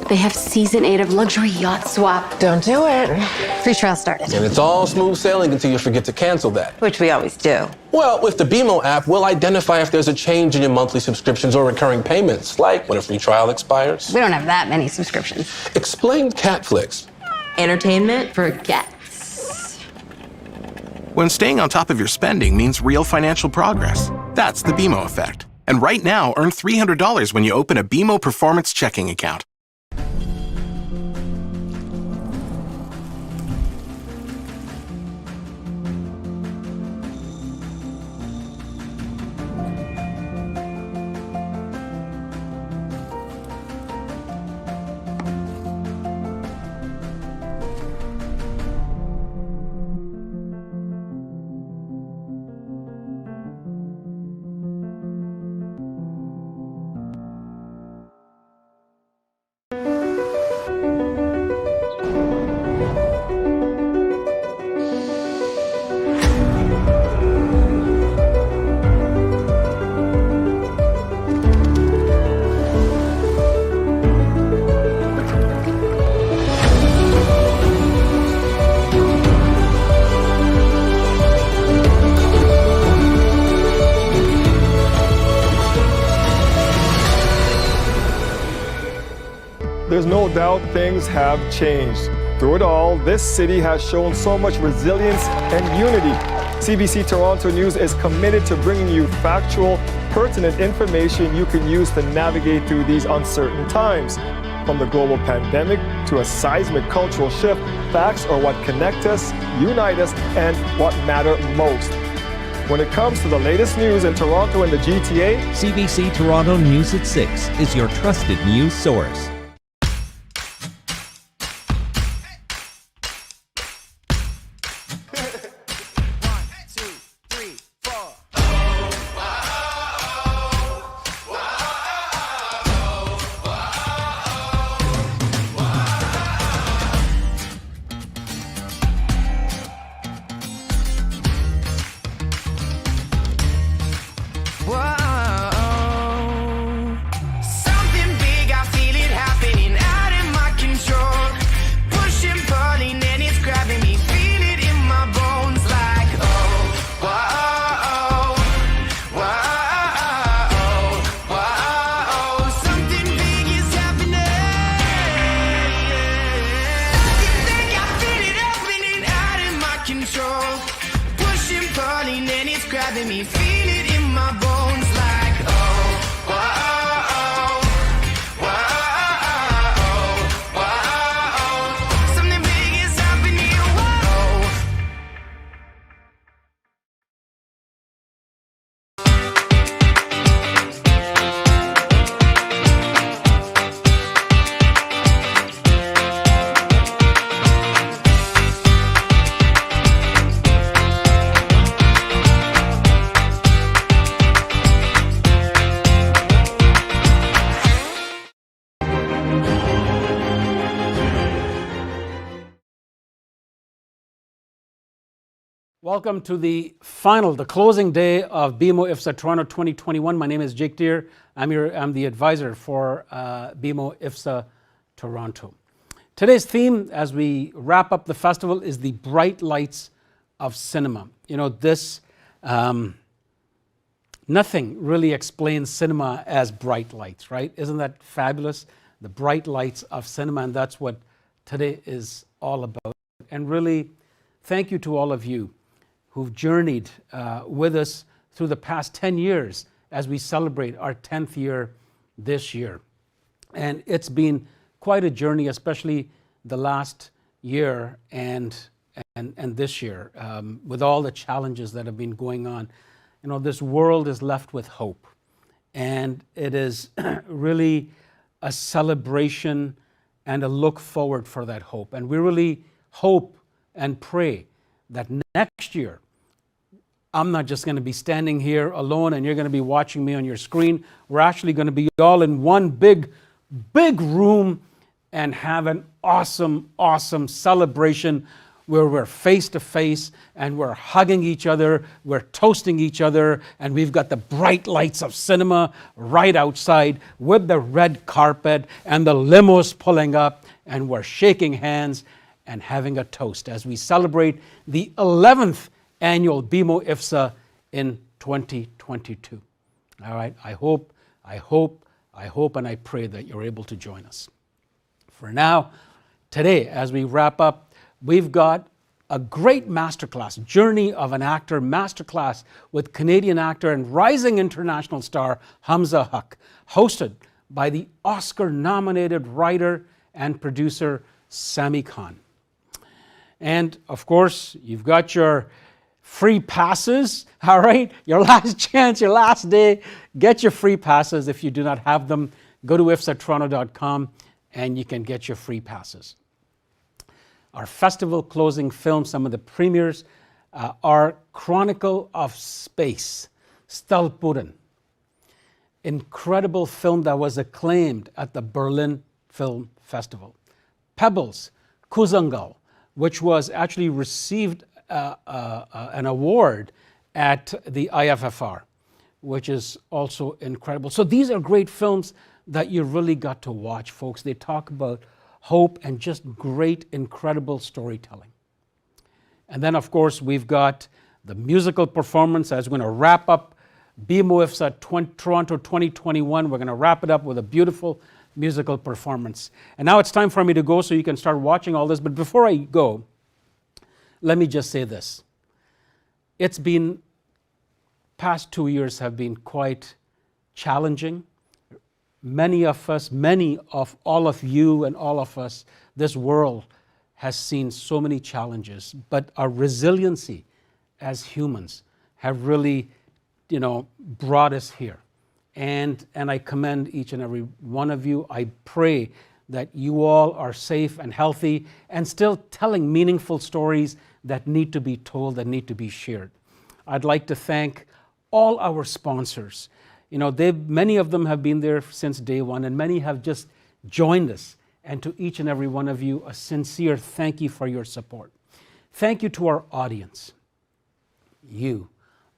They have season 8 of luxury yacht swap. Don't do it. Free trial started. And it's all smooth sailing until you forget to cancel that. Which we always do. Well, with the BMO app, we'll identify if there's a change in your monthly subscriptions or recurring payments, like when a free trial expires. We don't have that many subscriptions. Explain Catflix. Entertainment for gets. When staying on top of your spending means real financial progress. That's the BMO effect. And right now, earn $300 when you open a BMO Performance checking account. There's no doubt things have changed. Through it all, this city has shown so much resilience and unity. CBC Toronto News is committed to bringing you factual, pertinent information you can use to navigate through these uncertain times. From the global pandemic to a seismic cultural shift, facts are what connect us, unite us, and what matter most. When it comes to the latest news in Toronto and the GTA, CBC Toronto News at 6 is your trusted news source. Welcome to the closing day of BMO IFFSA Toronto 2021. My name is Jake Deere. I'm the advisor for BMO IFFSA Toronto. Today's theme, as we wrap up the festival, is the bright lights of cinema. You know, nothing really explains cinema as bright lights, right? Isn't that fabulous? The bright lights of cinema, and that's what today is all about. And really, thank you to all of you who've journeyed with us through the past 10 years as we celebrate our 10th year this year. And it's been quite a journey, especially the last year and this year, with all the challenges that have been going on. You know, this world is left with hope. And it is really a celebration and a look forward for that hope. And we really hope and pray that next year, I'm not just going to be standing here alone and you're going to be watching me on your screen. We're actually going to be all in one big room and have an awesome celebration where we're face to face and we're hugging each other, we're toasting each other, and we've got the bright lights of cinema right outside with the red carpet and the limos pulling up, and we're shaking hands and having a toast as we celebrate the 11th annual BMO IFFSA in 2022. All right, I hope, and I pray that you're able to join us. For now, today, as we wrap up, we've got a great masterclass, Journey of an Actor masterclass with Canadian actor and rising international star Hamza Haq, hosted by the Oscar-nominated writer and producer Sami Khan. And of course, you've got your free passes, all right? Your last chance, your last day. Get your free passes. If you do not have them, go to IFFSAToronto.com and you can get your free passes. Our festival closing film, some of the premieres are Chronicle of Space, Stalpuren. Incredible film that was acclaimed at the Berlin Film Festival. Pebbles, Kuzangal, which was actually received an award at the IFFR, which is also incredible. So these are great films that you really got to watch, folks. They talk about hope and just great, incredible storytelling. And then, of course, we've got the musical performance as we're going to wrap up BMO IFFSA Toronto 2021. We're going to wrap it up with a beautiful musical performance. And now it's time for me to go so you can start watching all this. But before I go, let me just say this. It's been, past 2 years have been quite challenging. Many of all of you and all of us, this world has seen so many challenges, but our resiliency as humans have really, brought us here. And I commend each and every one of you. I pray that you all are safe and healthy and still telling meaningful stories that need to be told, that need to be shared. I'd like to thank all our sponsors. Many of them have been there since day one, and many have just joined us. And to each and every one of you, a sincere thank you for your support. Thank you to our audience, you,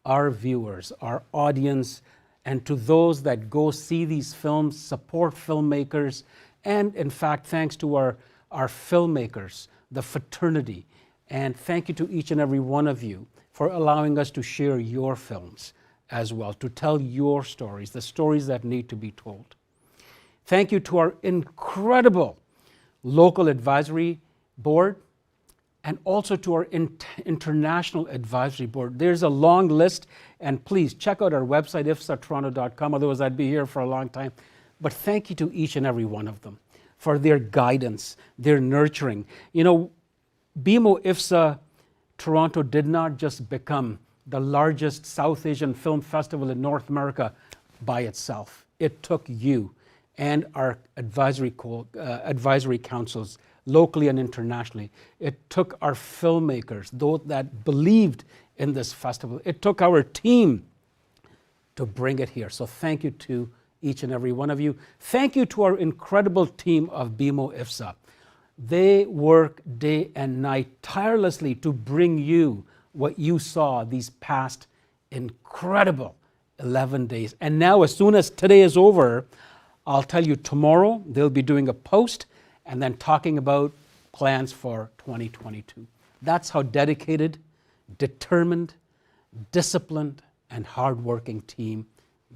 our viewers, our audience, and to those that go see these films, support filmmakers, and in fact, thanks to our filmmakers, the fraternity. And thank you to each and every one of you for allowing us to share your films as well, to tell your stories, the stories that need to be told. Thank you to our incredible local advisory board and also to our international advisory board. There's a long list, and please check out our website, IFFSAToronto.com, otherwise I'd be here for a long time. But thank you to each and every one of them for their guidance, their nurturing. BMO IFFSA Toronto did not just become the largest South Asian film festival in North America by itself. It took you and our advisory councils, locally and internationally. It took our filmmakers, those that believed in this festival. It took our team to bring it here. So thank you to each and every one of you. Thank you to our incredible team of BMO IFFSA. They work day and night tirelessly to bring you what you saw these past incredible 11 days. And now, as soon as today is over, I'll tell you tomorrow they'll be doing a post and then talking about plans for 2022. That's how dedicated, determined, disciplined, and hardworking team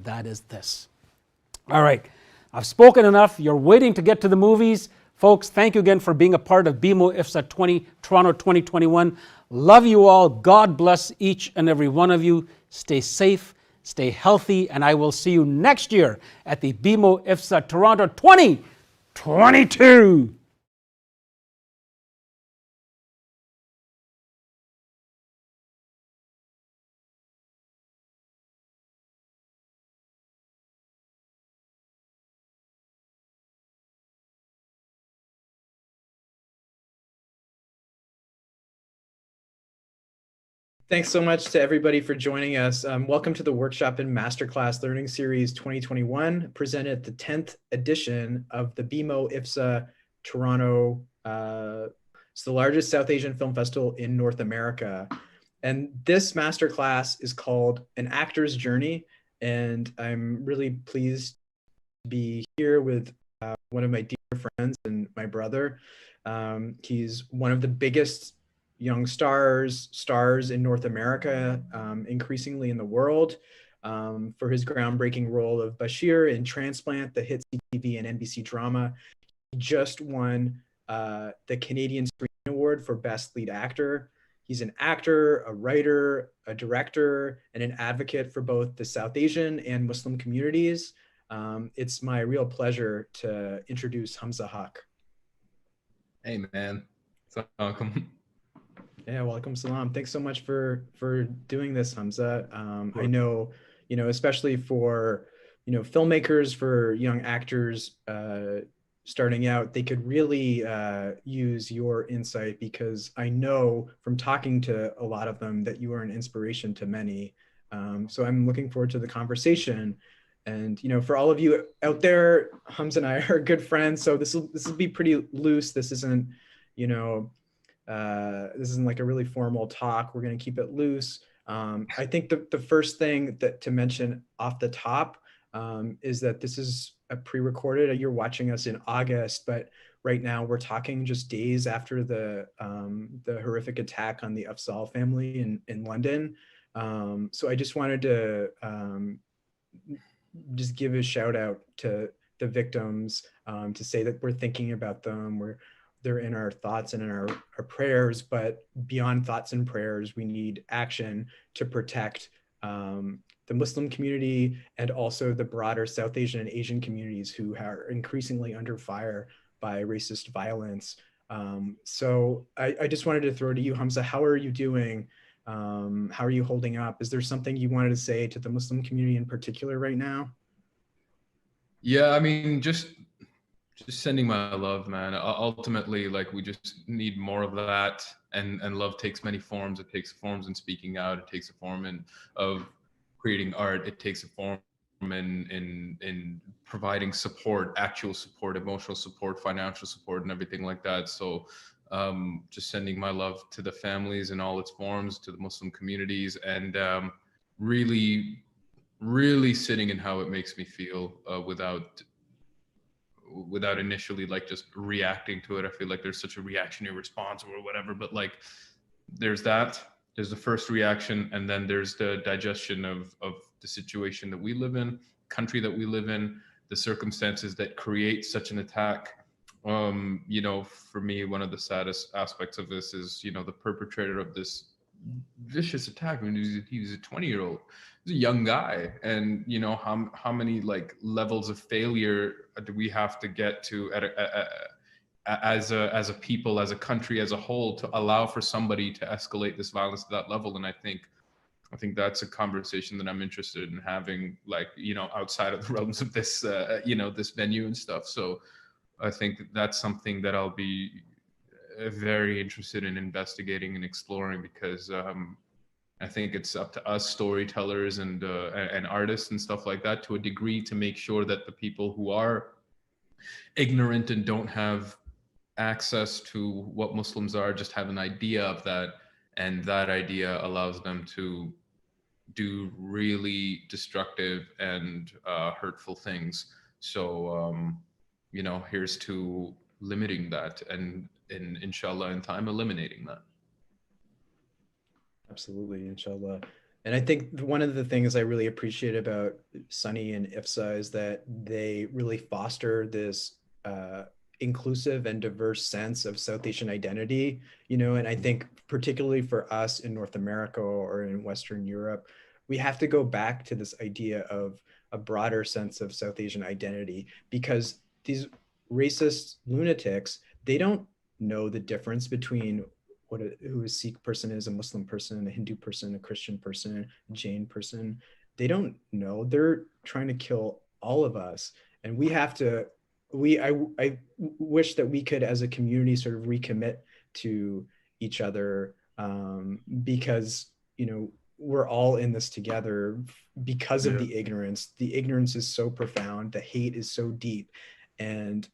that is this. All right, I've spoken enough. You're waiting to get to the movies. Folks, thank you again for being a part of BMO IFFSA Toronto 2021. Love you all. God bless each and every one of you. Stay safe, stay healthy, and I will see you next year at the BMO IFFSA Toronto 2022. Thanks so much to everybody for joining us. Welcome to the Workshop and Masterclass Learning Series 2021, presented at the 10th edition of the BMO IFFSA Toronto It's the largest South Asian film festival in North America. And this masterclass is called An Actor's Journey. And I'm really pleased to be here with one of my dear friends and my brother. He's one of the biggest young stars in North America, increasingly in the world, for his groundbreaking role of Bashir in Transplant, the hit CTV and NBC drama. He just won the Canadian Screen Award for Best Lead Actor. He's an actor, a writer, a director, and an advocate for both the South Asian and Muslim communities. It's my real pleasure to introduce Hamza Haq. Hey man, welcome. Yeah, welcome, salam. Thanks so much for doing this, Hamza. I know, especially for filmmakers, for young actors starting out, they could really use your insight, because I know from talking to a lot of them that you are an inspiration to many. So I'm looking forward to the conversation. And for all of you out there, Hamza and I are good friends, so this will be pretty loose. This isn't this isn't like a really formal talk. We're going to keep it loose. I think the first thing to mention off the top is that this is a pre-recorded. You're watching us in August, but right now we're talking just days after the horrific attack on the IFFSA family in London. So I just wanted to just give a shout out to the victims, to say that we're thinking about them. They're in our thoughts and in our prayers, but beyond thoughts and prayers, we need action to protect the Muslim community and also the broader South Asian and Asian communities who are increasingly under fire by racist violence. So I just wanted to throw to you, Hamza, how are you doing? How are you holding up? Is there something you wanted to say to the Muslim community in particular right now? Yeah, I mean, just sending my love, man. Ultimately, like, we just need more of that, and love takes many forms. It takes forms in speaking out. It takes a form of creating art. It takes a form in providing support, actual support, emotional support, financial support, and everything like that. So just sending my love to the families in all its forms, to the Muslim communities, and really sitting in how it makes me feel, without initially like just reacting to it. I feel like there's such a reactionary response or whatever, but like there's the first reaction, and then there's the digestion of the situation that we live in, country that we live in, the circumstances that create such an attack. For me, one of the saddest aspects of this is, the perpetrator of this vicious attack. I mean, he was a 20-year-old. He's a young guy, and how many like levels of failure do we have to get to as a people, as a country, as a whole, to allow for somebody to escalate this violence to that level? And I think that's a conversation that I'm interested in having, like, outside of the realms of this this venue and stuff. So I think that's something that I'll be very interested in investigating and exploring, because I think it's up to us storytellers and artists and stuff like that, to a degree, to make sure that the people who are ignorant and don't have access to what Muslims are just have an idea of that, and that idea allows them to do really destructive and hurtful things. So here's to limiting that, and inshallah in time eliminating that. Absolutely, inshallah. And I think one of the things I really appreciate about Sunny and IFFSA is that they really foster this inclusive and diverse sense of South Asian identity, and I think particularly for us in North America or in Western Europe, we have to go back to this idea of a broader sense of South Asian identity, because these racist lunatics, they don't know the difference between who a Sikh person is, a Muslim person, a Hindu person, a Christian person, a Jain person. They don't know. They're trying to kill all of us. And we have to, I wish that we could, as a community, sort of recommit to each other, because, we're all in this together because of the ignorance. The ignorance is so profound. The hate is so deep. And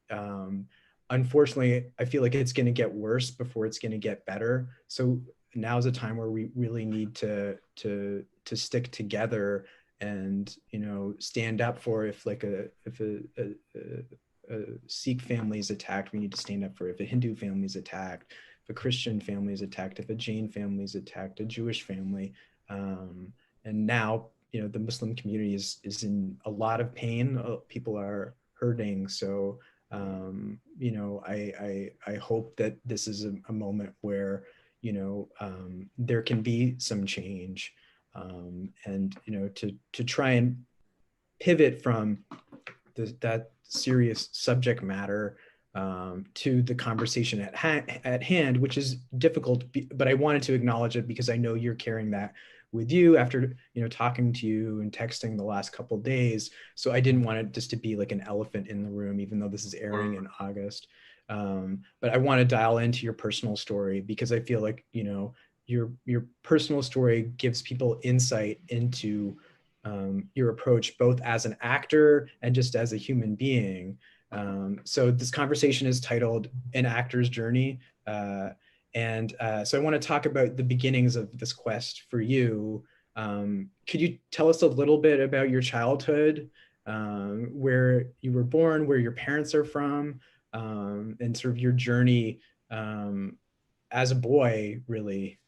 unfortunately, I feel like it's going to get worse before it's going to get better. So now's a time where we really need to stick together and, you know, stand up for, if like a Sikh family is attacked, we need to stand up for. If a Hindu family is attacked, if a Christian family is attacked, if a Jain family is attacked, a Jewish family, and now, you know, the Muslim community is in a lot of pain. People are hurting. So, you know, I hope that this is a moment where, you know, there can be some change, and, you know, to try and pivot from that serious subject matter, to the conversation at hand, which is difficult, but I wanted to acknowledge it because I know you're carrying that with you after, you know, talking to you and texting the last couple of days. So I didn't want it just to be like an elephant in the room, even though this is airing in August. But I want to dial into your personal story because I feel like, you know, your personal story gives people insight into your approach, both as an actor and just as a human being. So this conversation is titled An Actor's Journey. So I want to talk about the beginnings of this quest for you. Could you tell us a little bit about your childhood, where you were born, where your parents are from, and sort of your journey as a boy, really?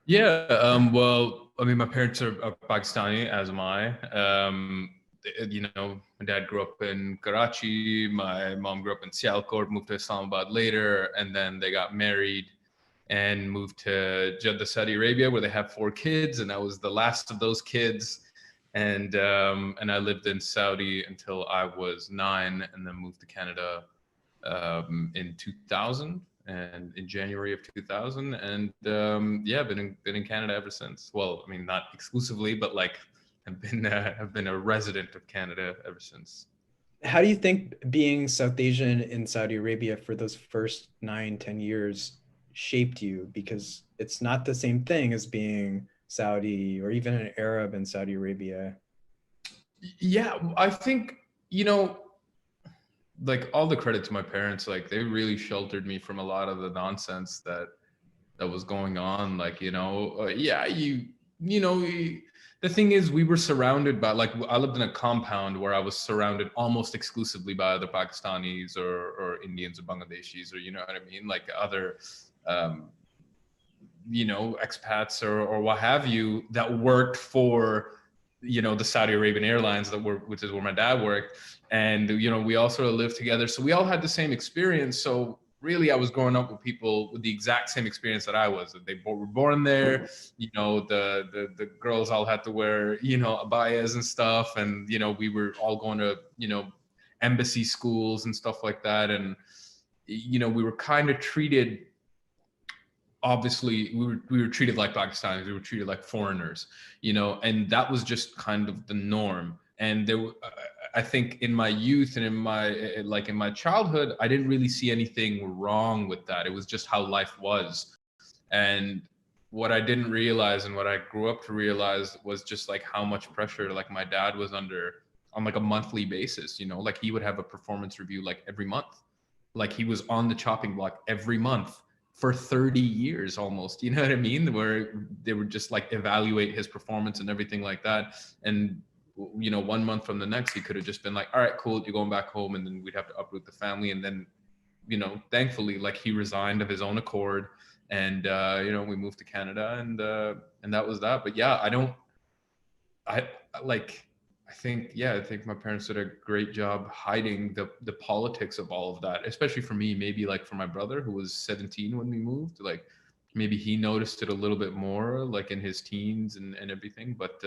Yeah, well, I mean, my parents are Pakistani, as am I. You know, my dad grew up in Karachi, my mom grew up in Sialkot, moved to Islamabad later, and then they got married and moved to Jeddah, Saudi Arabia, where they have 4 kids, and I was the last of those kids. And I lived in Saudi until I was 9, and then moved to Canada in 2000. And in January of 2000, and yeah, been in Canada ever since. Well, I mean, not exclusively, but like have been a resident of Canada ever since. How do you think being South Asian in Saudi Arabia for those first 9-10 years shaped you? Because it's not the same thing as being Saudi or even an Arab in Saudi Arabia. Yeah, I think, you know, like all the credit to my parents, like they really sheltered me from a lot of the nonsense that was going on. Like, you know, yeah, you know, the thing is, we were surrounded by, like, I lived in a compound where I was surrounded almost exclusively by other Pakistanis or Indians or Bangladeshis, or, you know what I mean? Like other, you know, expats or what have you that worked for, you know, the Saudi Arabian Airlines which is where my dad worked. And, you know, we all sort of lived together. So we all had the same experience. So really I was growing up with people with the exact same experience that I was. They were born there, you know, the girls all had to wear, you know, abayas and stuff. And, you know, we were all going to, you know, embassy schools and stuff like that. And, you know, we were kind of treated, obviously we were treated like Pakistanis, we were treated like foreigners, you know, and that was just kind of the norm. And there, I think in my youth and in my childhood, I didn't really see anything wrong with that. It was just how life was. And what I didn't realize and what I grew up to realize was just like how much pressure like my dad was under on like a monthly basis, you know, like he would have a performance review like every month. Like he was on the chopping block every month for 30 years almost, you know what I mean? Where they would just like evaluate his performance and everything like that. And, you know, 1 month from the next, he could have just been like, all right, cool, you're going back home. And then we'd have to uproot the family. And then, you know, thankfully, like he resigned of his own accord. And, you know, we moved to Canada and that was that. But yeah, I think my parents did a great job hiding the politics of all of that, especially for me. Maybe like for my brother, who was 17 when we moved, like maybe he noticed it a little bit more like in his teens and everything. But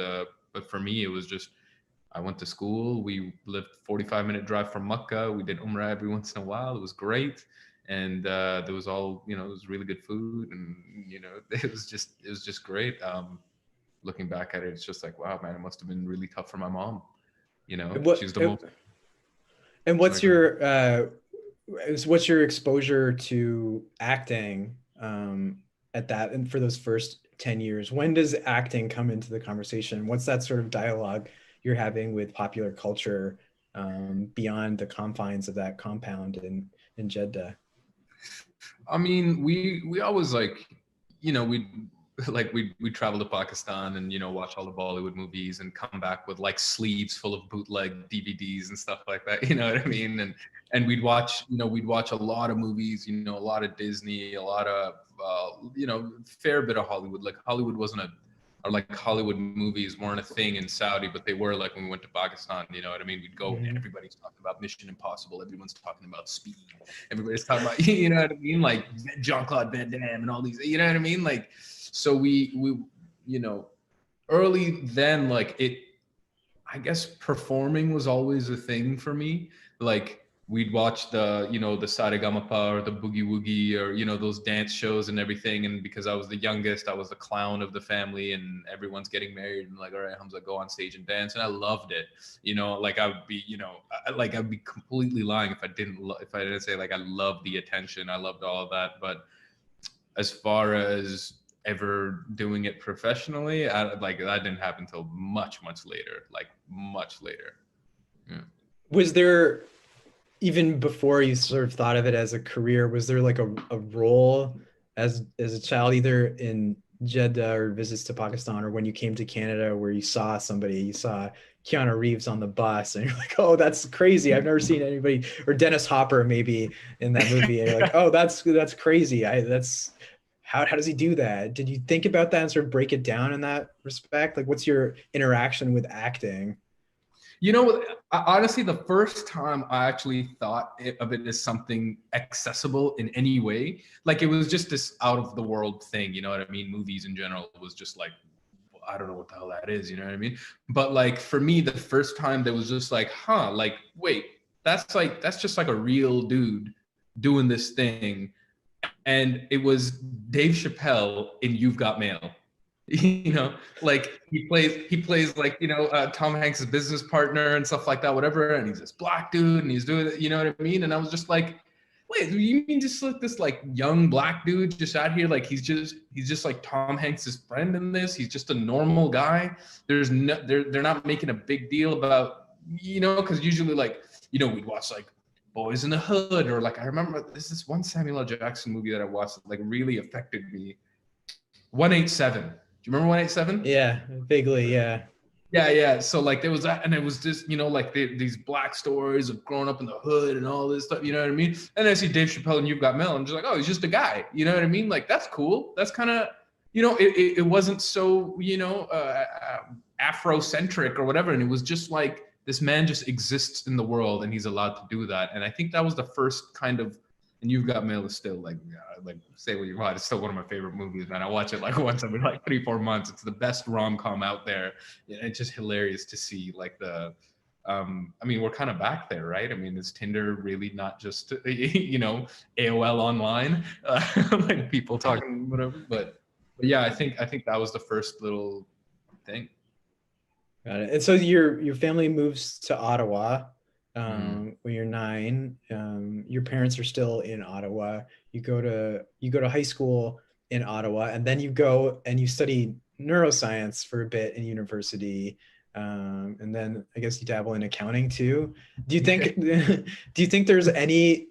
for me, it was just, I went to school. We lived 45-minute drive from Makkah. We did Umrah every once in a while. It was great. And there was all, you know, it was really good food, and, you know, it was just great. Looking back at it, it's just like, wow, man, it must have been really tough for my mom. You know, she's the most. And what's your exposure to acting at that, and for those first 10 years? When does acting come into the conversation? What's that sort of dialogue you're having with popular culture beyond the confines of that compound in Jeddah? I mean, we always like, we we travel to Pakistan and watch all the Bollywood movies and come back with like sleeves full of bootleg DVDs and stuff like that. You know what I mean? And we'd watch a lot of movies. A lot of Disney, a lot of fair bit of Hollywood. Like Hollywood wasn't or like Hollywood movies weren't a thing in Saudi, but they were like when we went to Pakistan, you know what I mean? We'd go and everybody's talking about Mission Impossible. Everyone's talking about Speed. Everybody's talking about, you know what I mean? Like Jean-Claude Van Damme and all these, you know what I mean? Like, so we early then, like I guess performing was always a thing for me. Like we'd watch the Saregamapa or the Boogie Woogie or, those dance shows and everything. And because I was the youngest, I was the clown of the family and everyone's getting married and like, all right, Hamza, go on stage and dance. And I loved it. Like I would be, I'd be completely lying if I didn't say like, I loved the attention. I loved all of that. But as far as ever doing it professionally, that didn't happen until much later, like much later. Yeah. Was there, even before you sort of thought of it as a career, was there like a role as a child, either in Jeddah or visits to Pakistan, or when you came to Canada, where you saw Keanu Reeves on the bus and you're like, oh, that's crazy, I've never seen anybody, or Dennis Hopper maybe in that movie, and you're like, oh, that's crazy, how does he do that? Did you think about that and sort of break it down in that respect? Like, what's your interaction with acting? Honestly, the first time I actually thought of it as something accessible in any way, like it was just this out of the world thing, you know what I mean? Movies in general was just like, I don't know what the hell that is, you know what I mean? But like for me, the first time there was just like, like, wait, that's just like a real dude doing this thing. And it was Dave Chappelle in You've Got Mail. Like he plays like, Tom Hanks' business partner and stuff like that, whatever. And he's this black dude and he's doing it, you know what I mean? And I was just like, wait, you mean just like this like young black dude just out here? Like he's just like Tom Hanks' friend in this. He's just a normal guy. They're not making a big deal about, because usually like, we'd watch like Boys in the Hood, or like I remember this one Samuel L. Jackson movie that I watched that like really affected me. 187. Do you remember 187? Yeah, vaguely, yeah. Yeah. So like there was that, and it was just, like these black stories of growing up in the hood and all this stuff, you know what I mean? And I see Dave Chappelle and You've Got Mail, I'm just like, oh, he's just a guy, you know what I mean? Like that's cool. That's kind of, it wasn't so, Afrocentric or whatever. And it was just like, this man just exists in the world and he's allowed to do that. And I think that was the first kind of, and You've Got Mail is still like say what you want, it's still one of my favorite movies, man. I watch it like once every like 3-4 months. It's the best rom-com out there. It's just hilarious to see like the, I mean, we're kind of back there, right? I mean, is Tinder really not just, AOL online, like people talking, whatever, but yeah, I think that was the first little thing. Got it. And so your family moves to Ottawa when you're 9. Your parents are still in Ottawa. You go to high school in Ottawa, and then you go and you study neuroscience for a bit in university. And then I guess you dabble in accounting too. Do you think there's any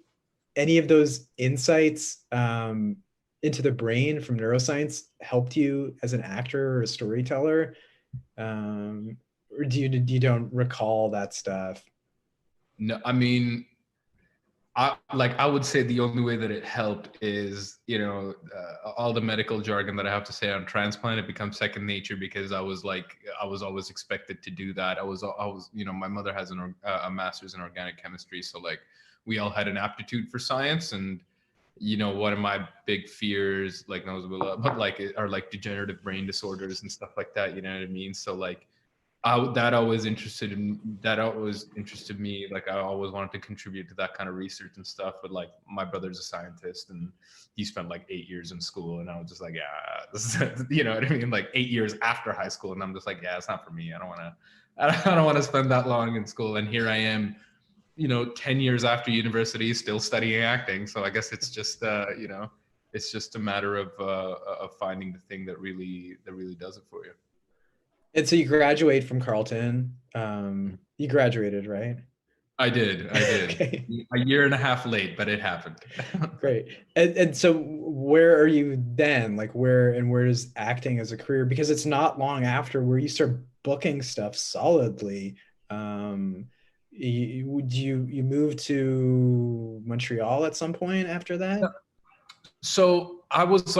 of those insights into the brain from neuroscience helped you as an actor or a storyteller? Or do you don't recall that stuff? No, I mean, I would say the only way that it helped is, all the medical jargon that I have to say on transplant, it becomes second nature because I was always expected to do that. I was, my mother has a master's in organic chemistry. So like we all had an aptitude for science, and, one of my big fears, like but like, are like degenerative brain disorders and stuff like that. You know what I mean? So like, that always interested me. Like I always wanted to contribute to that kind of research and stuff. But like my brother's a scientist and he spent like 8 years in school, and I was just like, yeah, this is, you know what I mean? Like 8 years after high school, and I'm just like, yeah, it's not for me. I don't want to spend that long in school. And here I am, 10 years after university, still studying acting. So I guess it's just, it's just a matter of finding the thing that really does it for you. And so you graduate from Carleton. You graduated, right? I did. Okay. A year and a half late, but it happened. Great. And so where are you then? Like where is acting as a career? Because it's not long after where you start booking stuff solidly. You move to Montreal at some point after that? So I was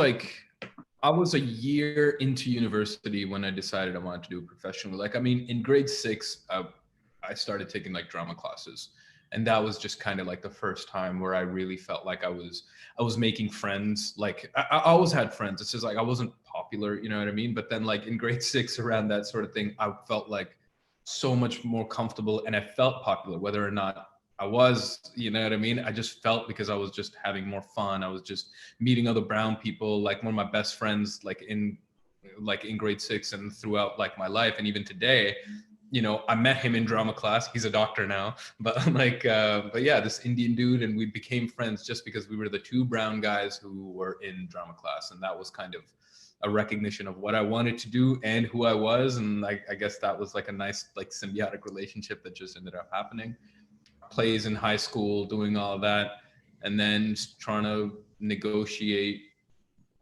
a year into university when I decided I wanted to do it professionally. Like, I mean, in grade 6, I started taking like drama classes, and that was just kind of like the first time where I really felt like I was making friends. Like, I always had friends. It's just like I wasn't popular, you know what I mean? But then like in grade 6, around that sort of thing, I felt like so much more comfortable, and I felt popular, whether or not I was, you know what I mean? I just felt, because I was just having more fun. I was just meeting other brown people. Like one of my best friends, like in grade 6 and throughout like my life, and even today, you know, I met him in drama class. He's a doctor now, but but yeah, this Indian dude, and we became friends just because we were the two brown guys who were in drama class, and that was kind of a recognition of what I wanted to do and who I was, and I guess that was like a nice like symbiotic relationship that just ended up happening. Plays in high school, doing all of that, and then trying to negotiate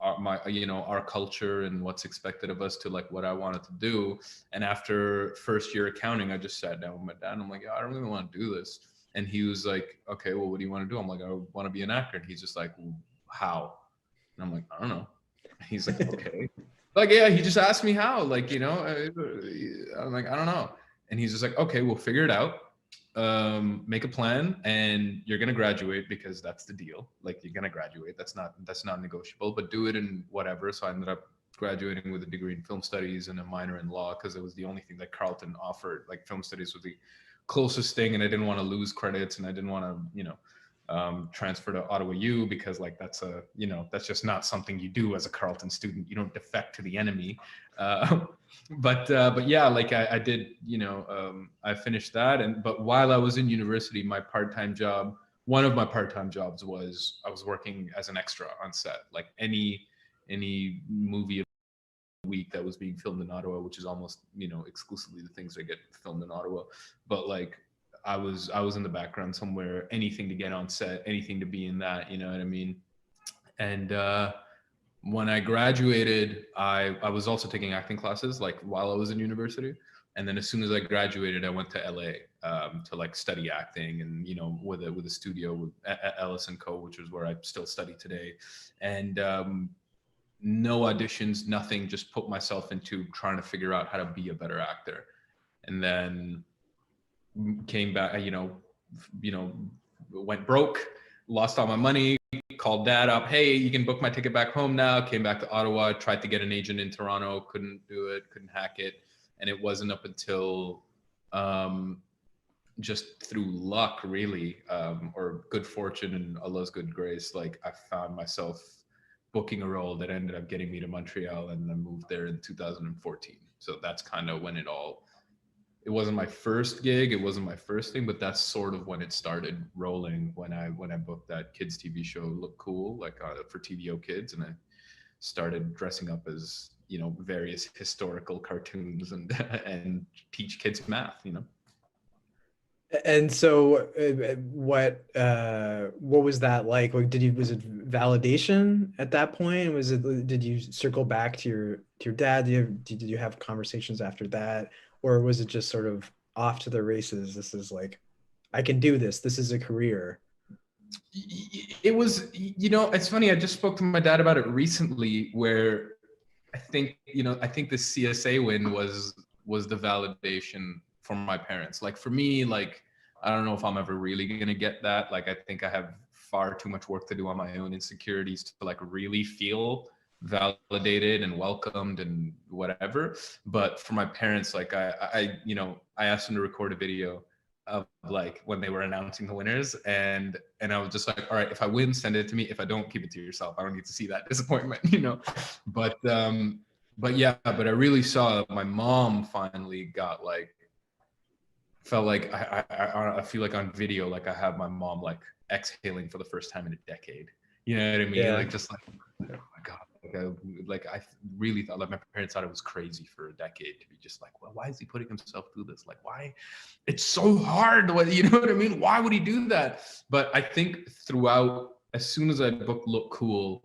our culture and what's expected of us to like what I wanted to do. And after first year accounting, I just sat down with my dad and I'm like, yeah, I don't really want to do this. And he was like, okay, well, what do you want to do? I'm like, I want to be an actor. And he's just like, well, how? And I'm like, I don't know. He's like, okay. Like, yeah, he just asked me how, like, you know, I'm like, I don't know. And he's just like, okay, we'll figure it out. Make a plan, and you're gonna graduate, because that's the deal. Like, you're gonna graduate. That's not negotiable, but do it in whatever. So I ended up graduating with a degree in film studies and a minor in law, because it was the only thing that Carleton offered. Like, film studies was the closest thing, and I didn't want to lose credits, and I didn't want to, transfer to Ottawa U, because like that's just not something you do as a Carleton student. You don't defect to the enemy. But yeah, like I did, I finished that, but while I was in university, one of my part-time jobs was I was working as an extra on set. Like any movie a week that was being filmed in Ottawa, which is almost exclusively the things that get filmed in Ottawa, but like I was in the background somewhere, anything to get on set, anything to be in that, you know what I mean? And when I graduated, I was also taking acting classes like while I was in university. And then as soon as I graduated, I went to LA to like study acting, and with a studio with Ellis & Co., which is where I still study today. And no auditions, nothing, just put myself into trying to figure out how to be a better actor. And then came back, went broke, lost all my money, called dad up, hey, you can book my ticket back home now. Came back to Ottawa, tried to get an agent in Toronto, couldn't do it, couldn't hack it. And it wasn't up until just through luck, really, or good fortune and Allah's good grace, like I found myself booking a role that ended up getting me to Montreal, and I moved there in 2014. So that's kind of when it wasn't my first gig, it wasn't my first thing, but that's sort of when it started rolling, when I booked that kids TV show Look Cool, like for TVO Kids, and I started dressing up as various historical cartoons and teach kids math. And so what was that like? Was it validation at that point? Did you circle back to your dad? Did you have conversations after that? Or was it just sort of off to the races? This is like, I can do this. This is a career. It was, it's funny. I just spoke to my dad about it recently, where I think the CSA win was the validation for my parents. Like for me, like, I don't know if I'm ever really going to get that. Like, I think I have far too much work to do on my own insecurities to like really feel validated and welcomed and whatever. But for my parents, like I asked them to record a video of like when they were announcing the winners, and I was just like, all right, if I win, send it to me. If I don't, keep it to yourself. I don't need to see that disappointment, But yeah, but I really saw my mom finally got like, felt like I feel like on video, like I have my mom like exhaling for the first time in a decade. You know what I mean? Yeah. Like just like, oh my God, like I really thought, like my parents thought it was crazy for a decade to be just like, well, why is he putting himself through this? Like, why? It's so hard. You know what I mean? Why would he do that? But I think throughout, as soon as that book looked cool,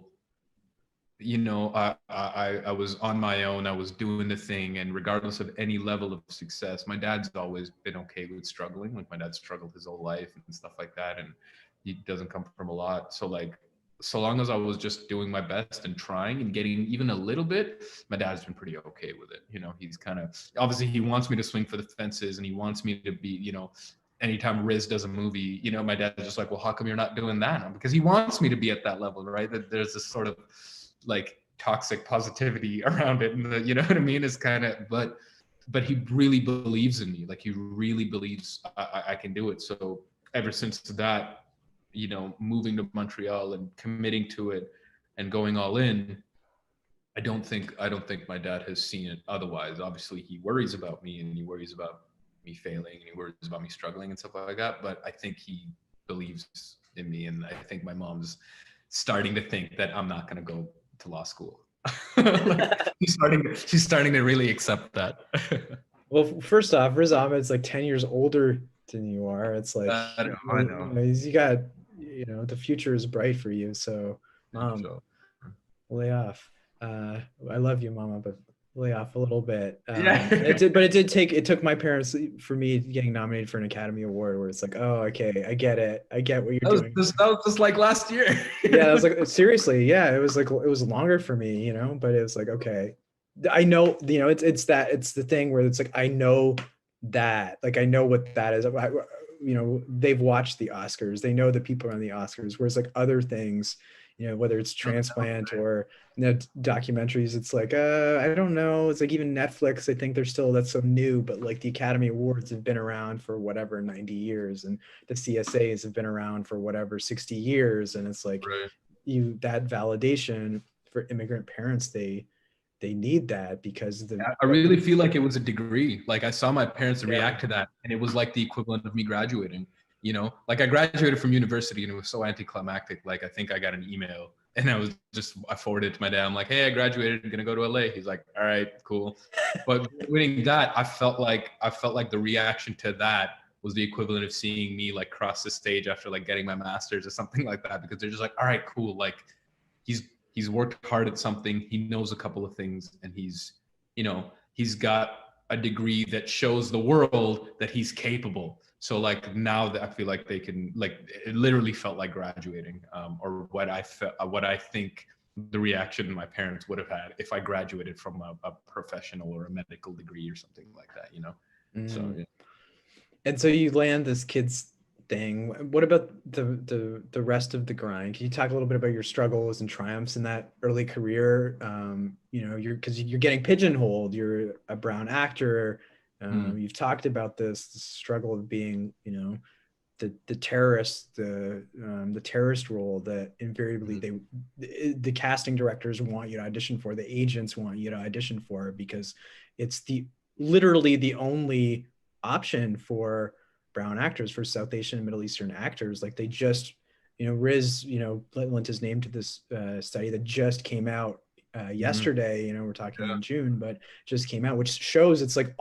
you know, I was on my own. I was doing the thing, and regardless of any level of success, my dad's always been okay with struggling. Like my dad struggled his whole life and stuff like that, and he doesn't come from a lot. So like, so long as I was just doing my best and trying and getting even a little bit, my dad's been pretty okay with it. You know, he's kind of, obviously he wants me to swing for the fences, and he wants me to be, you know, anytime Riz does a movie, you know, my dad's just like, well, how come you're not doing that? Because he wants me to be at that level, right? That there's this sort of like toxic positivity around it, and you know what I mean? It's kind of, but he really believes in me. Like he really believes I can do it. So ever since that, you know, moving to Montreal and committing to it and going all in, I don't think my dad has seen it otherwise. Obviously he worries about me, and he worries about me failing, and he worries about me struggling and stuff like that. But I think he believes in me, and I think my mom's starting to think that I'm not going to go to law school. Like, she's starting to really accept that. Well, first off, Riz Ahmed's like 10 years older than you are. It's like, I know. You got, you know, the future is bright for you. So, lay off. I love you, Mama, but lay off a little bit. Yeah. It took my parents for me getting nominated for an Academy Award, where it's like, oh, okay, I get it. I get what you're doing. That was just like last year. Yeah, I was like, seriously, yeah, it was longer for me, you know, but it was like, okay, I know, you know, it's the thing where it's like, I know that, like, I know what that is. You know, they've watched the Oscars, they know the people on the Oscars, whereas like other things, you know, whether it's transplant or, you know, documentaries, it's like, I don't know. It's like even Netflix, I think that's so new, but like the Academy Awards have been around for whatever, 90 years, and the CSAs have been around for whatever, 60 years. And it's like, right, that validation for immigrant parents, they need that, because I really feel like it was a degree. Like I saw my parents react to that, and it was like the equivalent of me graduating. You know, like I graduated from university, and it was so anticlimactic. Like I think I got an email, and I forwarded it to my dad. I'm like, hey, I graduated, I'm gonna go to LA. He's like, all right, cool. But winning that, I felt like the reaction to that was the equivalent of seeing me like cross the stage after like getting my master's or something like that, because they're just like, all right, cool. Like he's worked hard at something. He knows a couple of things, and he's got a degree that shows the world that he's capable. So like now that I feel like they can, like, it literally felt like graduating, or what I think the reaction my parents would have had if I graduated from a professional or a medical degree or something like that, you know? So, yeah. And so you land this kids thing. What about the rest of the grind? Can you talk a little bit about your struggles and triumphs in that early career? You know, because you're getting pigeonholed. You're a brown actor. You've talked about this struggle of being, you know, the terrorist, the terrorist role that invariably the casting directors want you to audition for, the agents want you to audition for, because it's literally the only option for brown actors, for South Asian and Middle Eastern actors. Like they just, you know, Riz, you know, lent his name to this study that just came out yesterday. You know, we're talking in June, but just came out, which shows it's like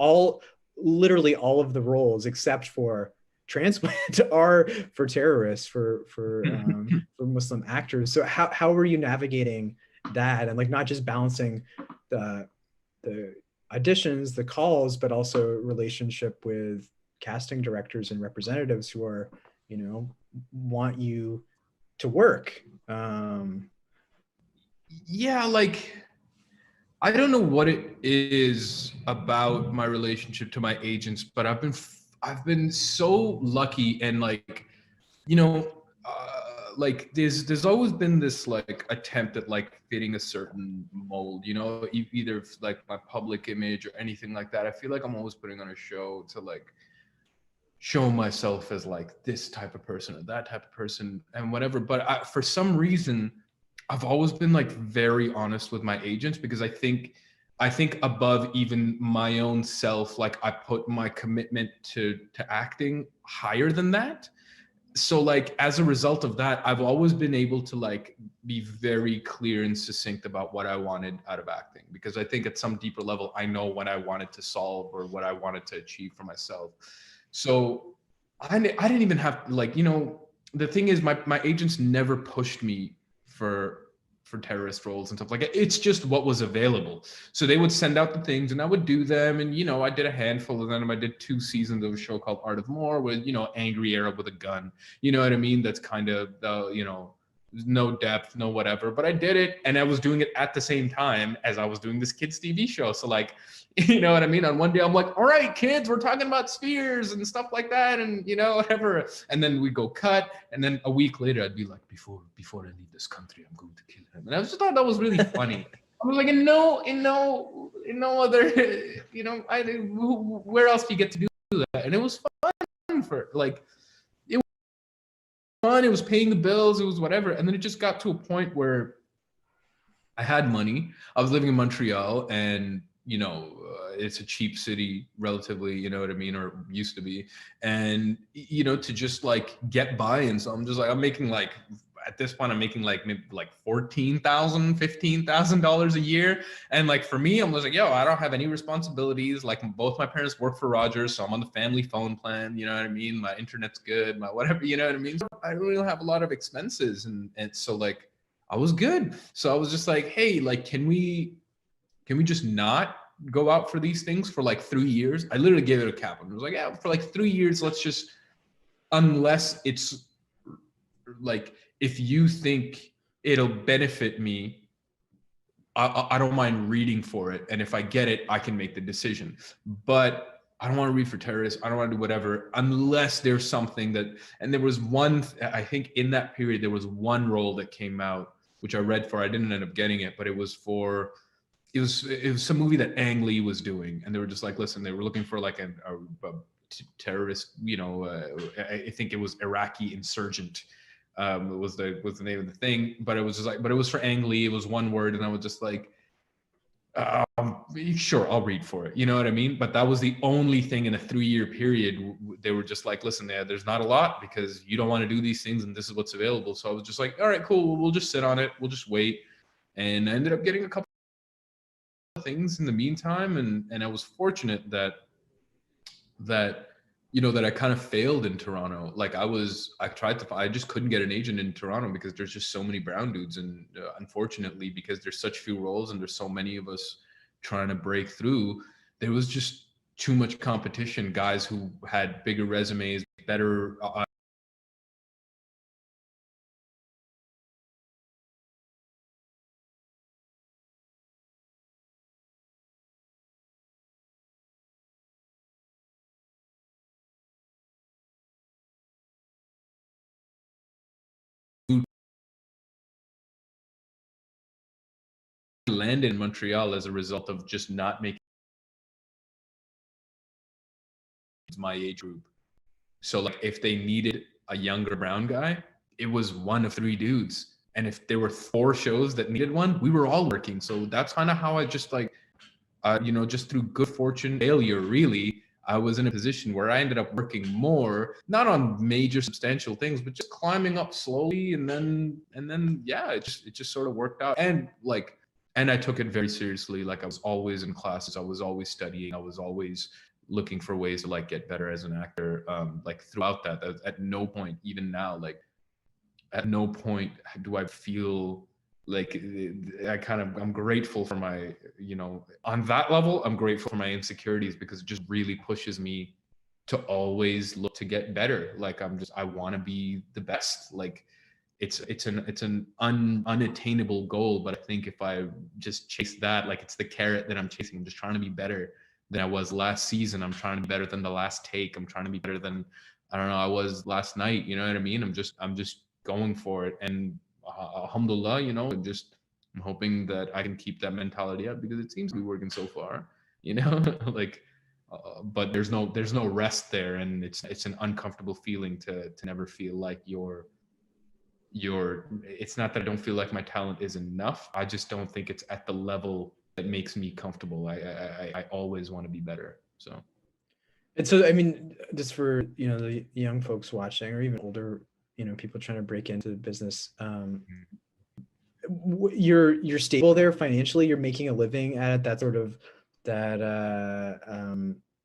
literally all of the roles except for transplant are for terrorists, for Muslim actors. So how were you navigating that, and like not just balancing the auditions, the calls, but also relationship with casting directors and representatives who are, you know, want you to work? Yeah, like I don't know what it is about my relationship to my agents, but I've been so lucky, and like, you know, like there's always been this like attempt at like fitting a certain mold, you know, either like my public image or anything like that. I feel like I'm always putting on a show to like show myself as like this type of person or that type of person and whatever. But for some reason, I've always been like very honest with my agents, because I think above even my own self, like I put my commitment to acting higher than that. so like as a result of that, I've always been able to like be very clear and succinct about what I wanted out of acting, because I think at some deeper level I know what I wanted to solve or what I wanted to achieve for myself. So I didn't even have, like, you know, the thing is my agents never pushed me for terrorist roles and stuff like that. It's just what was available. So they would send out the things and I would do them. And, you know, I did a handful of them. I did 2 seasons of a show called Art of More with, you know, angry Arab with a gun. You know what I mean? That's kind of, you know, no depth, no whatever, but I did it. And I was doing it at the same time as I was doing this kids TV show. So like, you know what I mean? On one day I'm like, all right, kids, we're talking about spheres and stuff like that. And, you know, whatever. And then we go cut. And then a week later, I'd be like, before I leave this country, I'm going to kill him. And I just thought that was really funny. I was like, in no other, you know, where else do you get to do that? And it was fun for like, it was paying the bills, it was whatever. And then it just got to a point where I had money. I was living in Montreal, and you know, it's a cheap city relatively, you know what I mean, or used to be. And you know, to just like get by, and so I'm just like, I'm making like, at this point I'm making like maybe like $14,000, $15,000 a year. And like for me, I'm just like, yo, I don't have any responsibilities. Like both my parents work for Rogers, so I'm on the family phone plan, you know what I mean? My internet's good, my whatever, you know what I mean? So I really don't have a lot of expenses. And so like I was good. So I was just like, hey, like, can we just not go out for these things for like 3 years? I literally gave it a cap. I was like, yeah, for like 3 years, let's just, unless it's like, if you think it'll benefit me, I don't mind reading for it. And if I get it, I can make the decision. But I don't want to read for terrorists. I don't want to do whatever, unless there's something that, and there was one, I think in that period, there was one role that came out, which I read for, I didn't end up getting it, but it was some movie that Ang Lee was doing. And they were just like, listen, they were looking for like a terrorist, you know, I think it was Iraqi insurgent. Was the name of the thing, but it was just like, but it was for Ang Lee. It was one word, and I was just like, sure, I'll read for it. You know what I mean? But that was the only thing in a 3-year period. They were just like, listen, there's not a lot because you don't want to do these things, and this is what's available. So I was just like, all right, cool. We'll just sit on it. We'll just wait. And I ended up getting a couple of things in the meantime, and I was fortunate that you know, that I kind of failed in Toronto. Like I just couldn't get an agent in Toronto because there's just so many brown dudes. And unfortunately, because there's such few roles and there's so many of us trying to break through, there was just too much competition. Guys who had bigger resumes, better landed in Montreal as a result of just not making my age group. So like if they needed a younger brown guy, it was one of 3 dudes. And if there were 4 shows that needed one, we were all working. So that's kind of how I just like, you know, just through good fortune, failure, really, I was in a position where I ended up working more, not on major substantial things, but just climbing up slowly. And then, yeah, it just sort of worked out. And like, and I took it very seriously. Like I was always in classes. I was always studying. I was always looking for ways to like get better as an actor. Like throughout that, at no point, even now, like at no point do I feel like I'm grateful for my, you know, on that level, I'm grateful for my insecurities because it just really pushes me to always look to get better. Like I want to be the best. Like it's an unattainable goal, but I think if I just chase that, like it's the carrot that I'm chasing. I'm just trying to be better than I was last season. I'm trying to be better than the last take. I'm trying to be better than, I don't know, I was last night. You know what I mean? I'm just going for it. And alhamdulillah, you know, I'm hoping that I can keep that mentality up because it seems to be working so far, you know, like, but there's no rest there. And it's an uncomfortable feeling to never feel like it's not that I don't feel like my talent is enough. I just don't think it's at the level that makes me comfortable. I always want to be better. So And so, I mean, just for, you know, the young folks watching or even older, you know, people trying to break into the business, you're stable there financially, you're making a living at that sort of that,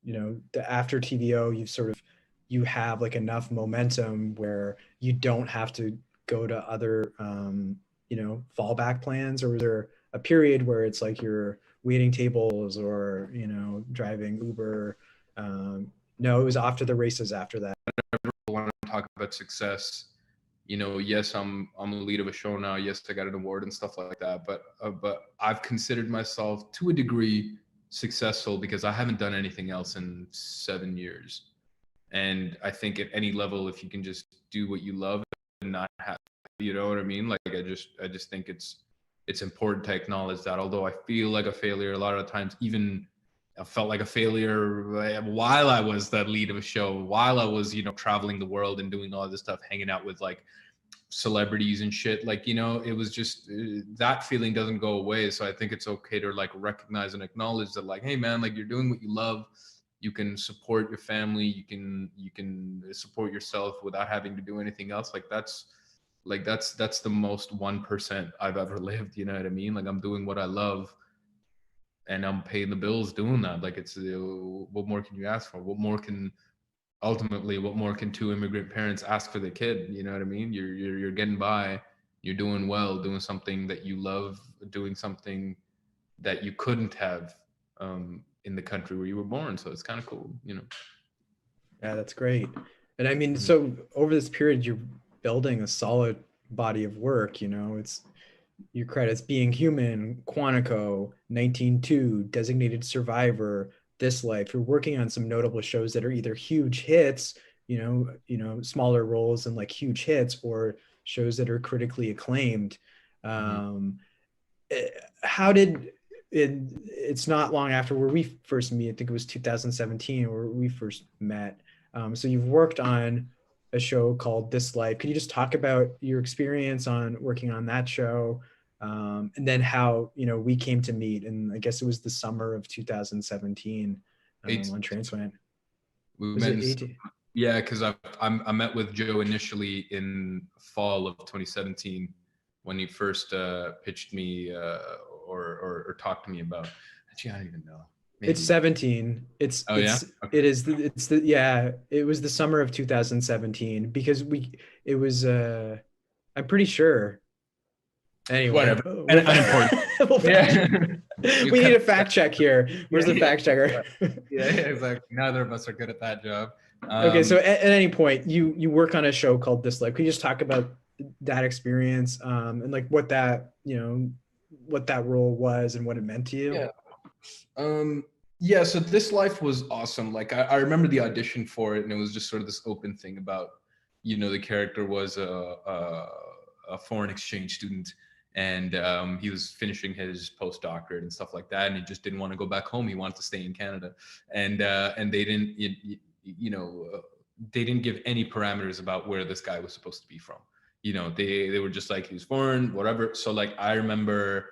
you know, the after TVO, you have like enough momentum where you don't have to go to other, you know, fallback plans, or is there a period where it's like you're waiting tables or, you know, driving Uber? No, it was off to the races after that. Want to talk about success, you know, yes, I'm a lead of a show now. Yes, I got an award and stuff like that. But I've considered myself to a degree successful because I haven't done anything else in 7 years. And I think at any level, if you can just do what you love and not have, you know what I mean? Like I just think it's important to acknowledge that. Although I feel like a failure a lot of the times, even I felt like a failure while I was that lead of a show, while I was, you know, traveling the world and doing all this stuff, hanging out with like celebrities and shit. Like, you know, it was just that feeling doesn't go away. So I think it's okay to like recognize and acknowledge that, like, hey man, like you're doing what you love. You can support your family. You can support yourself without having to do anything else. That's the most 1% I've ever lived. You know what I mean? Like I'm doing what I love and I'm paying the bills doing that. Like it's what more can you ask for? What more can two immigrant parents ask for their kid? You know what I mean? You're getting by, you're doing well, doing something that you love, doing something that you couldn't have in the country where you were born. So it's kind of cool, you know. Yeah, that's great. And I mean, so over this period, you're building a solid body of work, you know, it's your credits Being Human, Quantico, 19-2, Designated Survivor, This Life. You're working on some notable shows that are either huge hits, you know, smaller roles and like huge hits, or shows that are critically acclaimed. How did it's not long after where we first meet, I think it was 2017 where we first met. So you've worked on a show called This Life. Could you just talk about your experience on working on that show? And then how, you know, we came to meet, and I guess it was the summer of 2017 on Transplant. We Was met it in, 18? yeah, because I met with Joe initially in fall of 2017 when he first pitched me or talked to me about. Actually, I don't even know. Maybe. It's 17. It's oh it's yeah. Okay. it's the yeah. It was the summer of 2017 because it was I'm pretty sure. Anyway, Whatever. Unimportant. Yeah. We need a fact check here. Where's the fact checker? Yeah, exactly. Neither of us are good at that job. Okay, so at any point, you work on a show called This Life. Could you just talk about that experience and like what that, you know, what that role was and what it meant to you? Yeah. Yeah. So This Life was awesome. Like I remember the audition for it, and it was just sort of this open thing about, you know, the character was a foreign exchange student, and he was finishing his postdoctorate and stuff like that, and he just didn't want to go back home. He wanted to stay in Canada, and they didn't, you know, they didn't give any parameters about where this guy was supposed to be from. You know, they were just like, he was foreign, whatever. So like I remember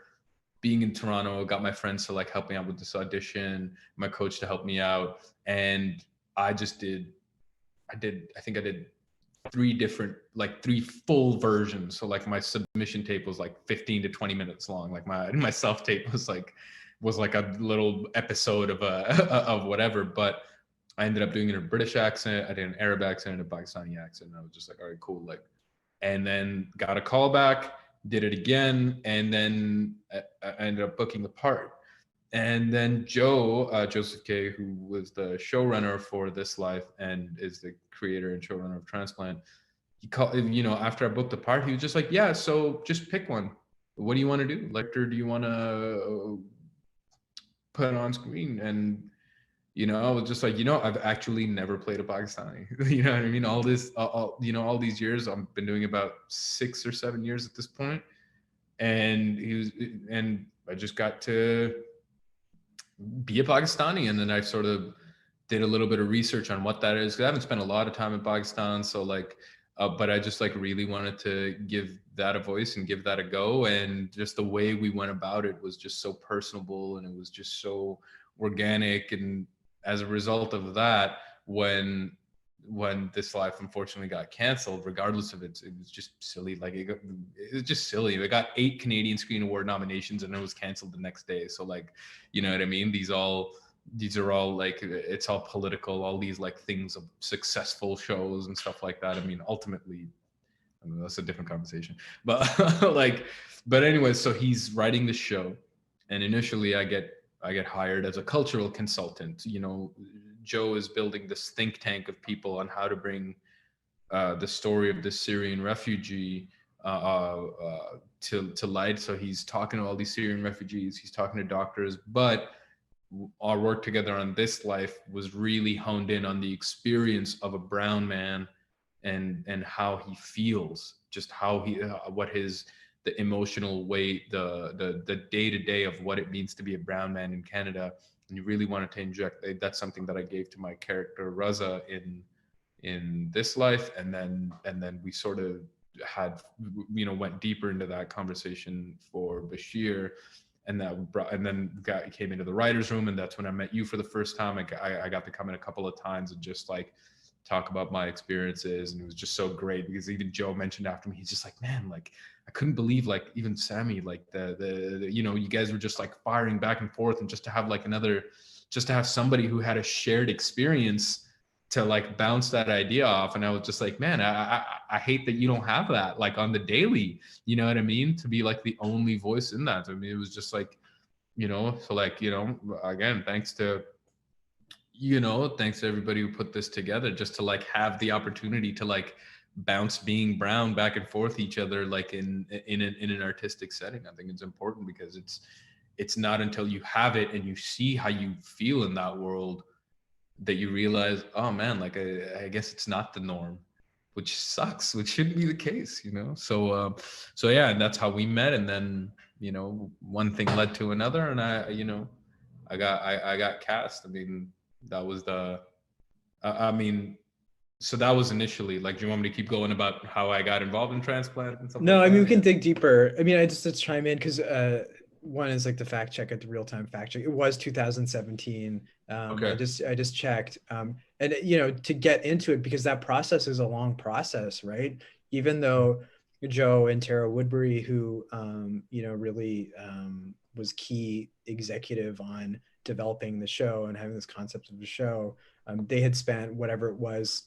being in Toronto, got my friends to like help me out with this audition, my coach to help me out, and I did 3 full versions. So like my submission tape was like 15 to 20 minutes long. Like my self tape was like a little episode of of whatever. But I ended up doing it in a British accent. I did an Arab accent and a Pakistani accent. And I was just like, all right, cool. Like, and then got a call back, did it again, and then I ended up booking the part. And then Joseph K., who was the showrunner for This Life and is the creator and showrunner of Transplant, he called, you know, after I booked the part, he was just like, yeah, so just pick one. What do you want to do? Like, or do you want to put it on screen? And, you know, I was just like, you know, I've actually never played a Pakistani. You know what I mean? All these years, I've been doing about 6 or 7 years at this point. And I just got to be a Pakistani. And then I sort of did a little bit of research on what that is, because I haven't spent a lot of time in Pakistan. So like, but I just like really wanted to give that a voice and give that a go. And just the way we went about it was just so personable, and it was just so organic. And as a result of that, when This Life unfortunately got canceled, regardless of it was just silly. Like it was just silly. It got 8 Canadian Screen Award nominations and it was canceled the next day. So like, you know what I mean? These are all like, it's all political, all these like things of successful shows and stuff like that. I mean, ultimately, I mean, that's a different conversation, but but anyway, so he's writing the show, and initially I get hired as a cultural consultant. You know, Joe is building this think tank of people on how to bring the story of the Syrian refugee to light. So he's talking to all these Syrian refugees, he's talking to doctors, but our work together on This Life was really honed in on the experience of a brown man and how he feels, just how he the emotional weight, the day-to-day of what it means to be a brown man in Canada. And you really wanted to inject, that's something that I gave to my character Raza in This Life, and then we sort of had, you know, went deeper into that conversation for Bashir, and then came into the writer's room, and that's when I met you for the first time. I got to come in a couple of times and just like talk about my experiences, and it was just so great because even Joe mentioned after me, he's just like, man, like I couldn't believe, like even Sammy, like the you know, you guys were just like firing back and forth, and just to have somebody who had a shared experience to like bounce that idea off. And I was just like, man, I hate that you don't have that like on the daily, you know what I mean, to be like the only voice in that. I mean, it was just like, you know, so like, you know, again, thanks to everybody who put this together, just to like have the opportunity to like bounce being brown back and forth each other, like in an artistic setting. I think it's important because it's not until you have it and you see how you feel in that world that you realize, oh man, like I guess it's not the norm, which sucks, which shouldn't be the case, you know? So yeah, and that's how we met. And then, you know, one thing led to another, and I got cast. I mean, that was so that was initially, like, do you want me to keep going about how I got involved in transplant and stuff? No, like I mean, that? we can dig deeper. I mean, I just to chime in because one is like the fact check at the real-time fact check. It was 2017. Okay. I just checked. And you know, to get into it, because that process is a long process, right? Even though Joe and Tara Woodbury, who you know, really was key executive on developing the show and having this concept of the show, they had spent whatever it was,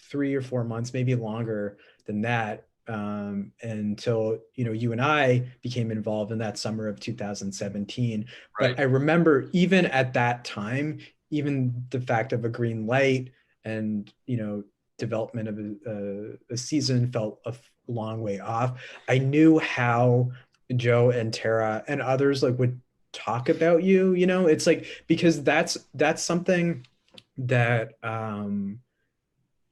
3 or 4 months, maybe longer than that, until, you know, you and I became involved in that summer of 2017. Right. But I remember even at that time, even the fact of a green light and, you know, development of a season felt a long way off. I knew how Joe and Tara and others like would talk about you, you know, it's like, because that's something that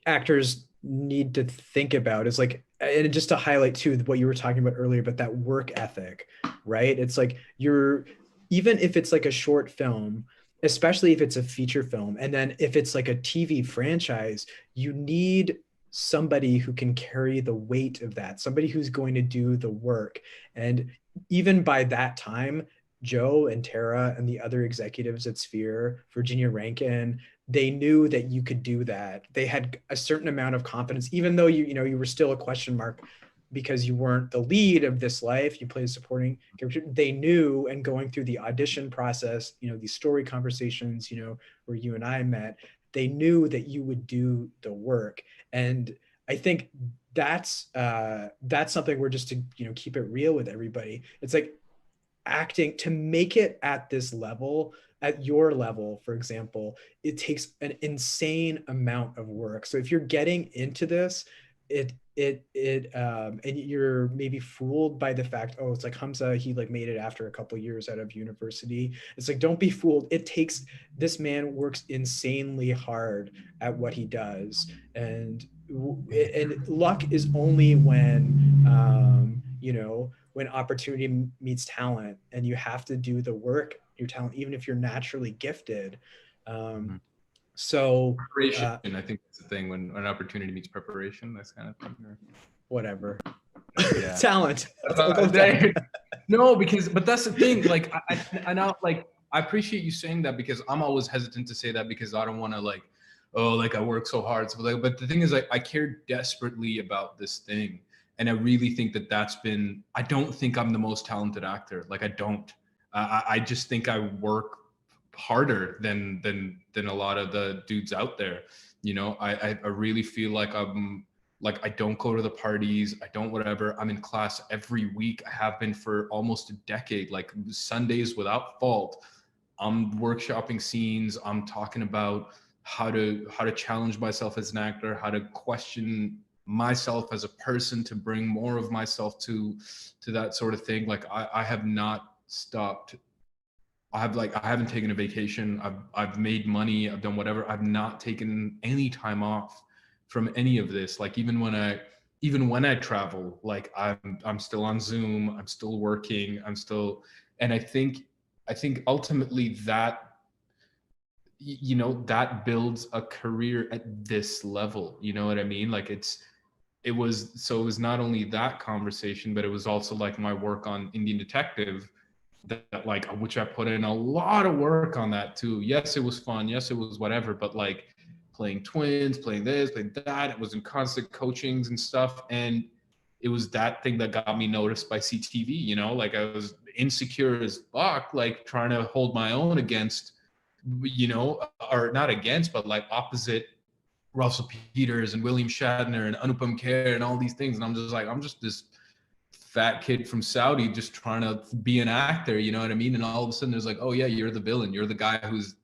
actors need to think about, is like, and just to highlight too what you were talking about earlier, but that work ethic, right? It's like, even if it's like a short film, especially if it's a feature film, and then if it's like a TV franchise, you need somebody who can carry the weight of that, somebody who's going to do the work. And even by that time, Joe and Tara and the other executives at Sphere, Virginia Rankin, they knew that you could do that. They had a certain amount of confidence, even though you were still a question mark because you weren't the lead of This Life, you played a supporting character. They knew, and going through the audition process, you know, these story conversations, you know, where you and I met, they knew that you would do the work. And I think that's something we're just to, you know, keep it real with everybody. It's like, acting to make it at this level, at your level, for example, it takes an insane amount of work. So if you're getting into this, and you're maybe fooled by the fact, oh, it's like Hamza, he like made it after a couple of years out of university. It's like, don't be fooled. This man works insanely hard at what he does. And luck is only when, you know, when opportunity meets talent, and you have to do the work, your talent, even if you're naturally gifted. So preparation, I think that's the thing, when an opportunity meets preparation, that's kind of thing. Whatever. Yeah. Talent. No, but that's the thing. Like I now, like, I appreciate you saying that, because I'm always hesitant to say that, because I don't want to like, oh, like I work so hard. So like, but the thing is, like, I care desperately about this thing. And I really think that that's been, I don't think I'm the most talented actor. Like I don't, I just think I work harder than a lot of the dudes out there. You know, I really feel like I don't go to the parties. I don't whatever. I'm in class every week. I have been for almost a decade, like Sundays without fault. I'm workshopping scenes. I'm talking about how to challenge myself as an actor, how to question myself as a person, to bring more of myself to that sort of thing. Like I have not stopped. I haven't taken a vacation. I've made money. I've done whatever. I've not taken any time off from any of this. Like even when I travel, like I'm still on Zoom. I'm still working. And I think ultimately that, you know, that builds a career at this level. You know what I mean? Like it was not only that conversation, but it was also like my work on Indian Detective, that like, which I put in a lot of work on that too. Yes, it was fun. Yes, it was whatever, but like playing twins, playing this, playing that, it was in constant coachings and stuff. And it was that thing that got me noticed by CTV, you know, like I was insecure as fuck, like trying to hold my own against, you know, or not against, but like opposite Russell Peters and William Shatner and Anupam Kher and all these things. And I'm just like, I'm just this fat kid from Saudi just trying to be an actor, you know what I mean? And all of a sudden there's like, oh yeah, you're the villain. You're the guy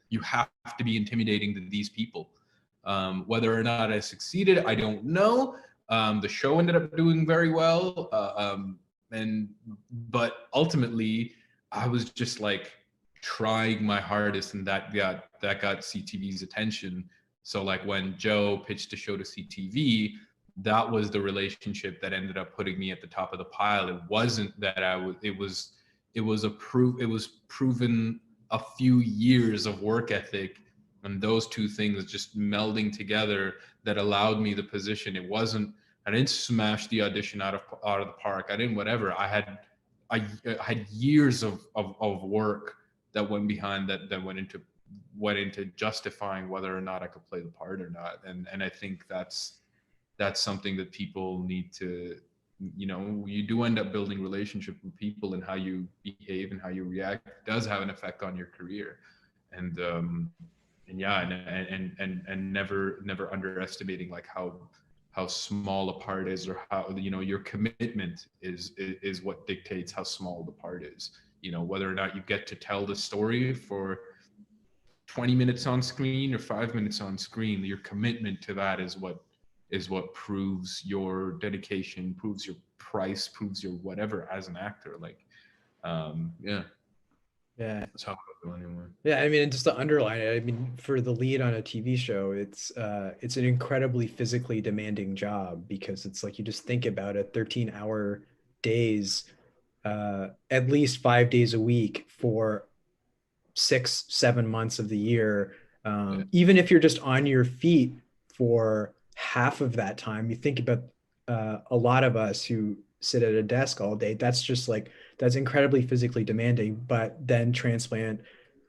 you have to be intimidating to these people. Whether or not I succeeded, I don't know. The show ended up doing very well. But ultimately I was just like trying my hardest, and that got CTV's attention. So like when Joe pitched the show to CTV, that was the relationship that ended up putting me at the top of the pile. It wasn't that it was proven a few years of work ethic, and those two things just melding together that allowed me the position. I didn't smash the audition out of the park. I didn't whatever. I had years of work that went behind that went into justifying whether or not I could play the part or not. And I think that's something that people need to, you know, you do end up building relationship with people, and how you behave and how you react does have an effect on your career. And yeah, and never underestimating like how small a part is, or how, you know, your commitment is what dictates how small the part is. You know, whether or not you get to tell the story for 20 minutes on screen or 5 minutes on screen, your commitment to that is what proves your dedication, proves your price, proves your whatever as an actor. Like, yeah. That's how I feel anyway. Yeah, I mean, and just to underline it, I mean, for the lead on a TV show, it's an incredibly physically demanding job, because it's like, you just think about it, 13-hour days, at least 5 days a week for 6-7 months of the year. Even if you're just on your feet for half of that time, you think about a lot of us who sit at a desk all day, that's incredibly physically demanding. But then transplant,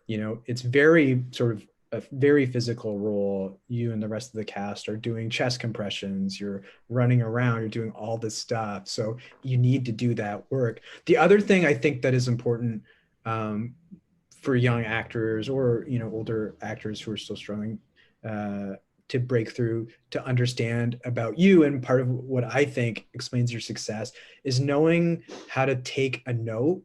you know, it's very sort of a very physical role. You and the rest of the cast are doing chest compressions, you're running around, you're doing all this stuff. So you need to do that work. The other thing I think that is important for young actors, or, you know, older actors who are still struggling to break through, to understand about you, and part of what I think explains your success, is knowing how to take a note,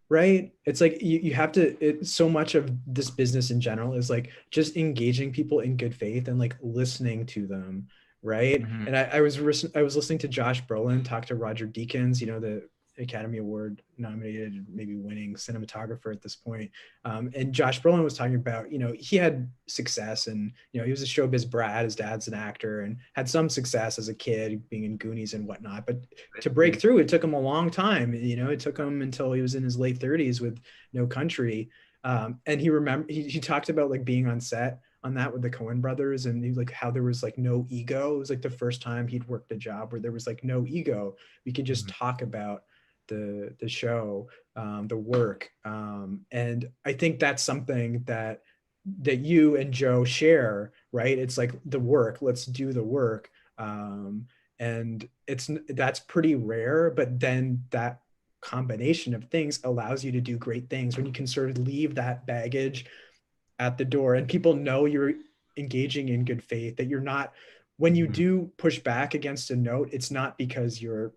right? It's like you have to, so much of this business in general is like just engaging people in good faith and like listening to them, right? Mm-hmm. And I was listening to Josh Brolin talk to Roger Deakins, you know, the Academy Award nominated, maybe winning cinematographer at this point. And Josh Brolin was talking about, you know, he had success, and, you know, he was a showbiz brat. His dad's an actor, and had some success as a kid being in Goonies and whatnot. But to break through, it took him a long time. You know, it took him until he was in his late 30s with No Country. And he talked about like being on set on that with the Coen brothers, and he, like, how there was like no ego. It was like the first time he'd worked a job where there was like no ego. We could just talk about the show, the work. And I think that's something that that you and Joe share, right? It's like the work, let's do the work. And that's pretty rare, but then that combination of things allows you to do great things when you can sort of leave that baggage at the door and people know you're engaging in good faith, that you're not, when you do push back against a note, it's not because you're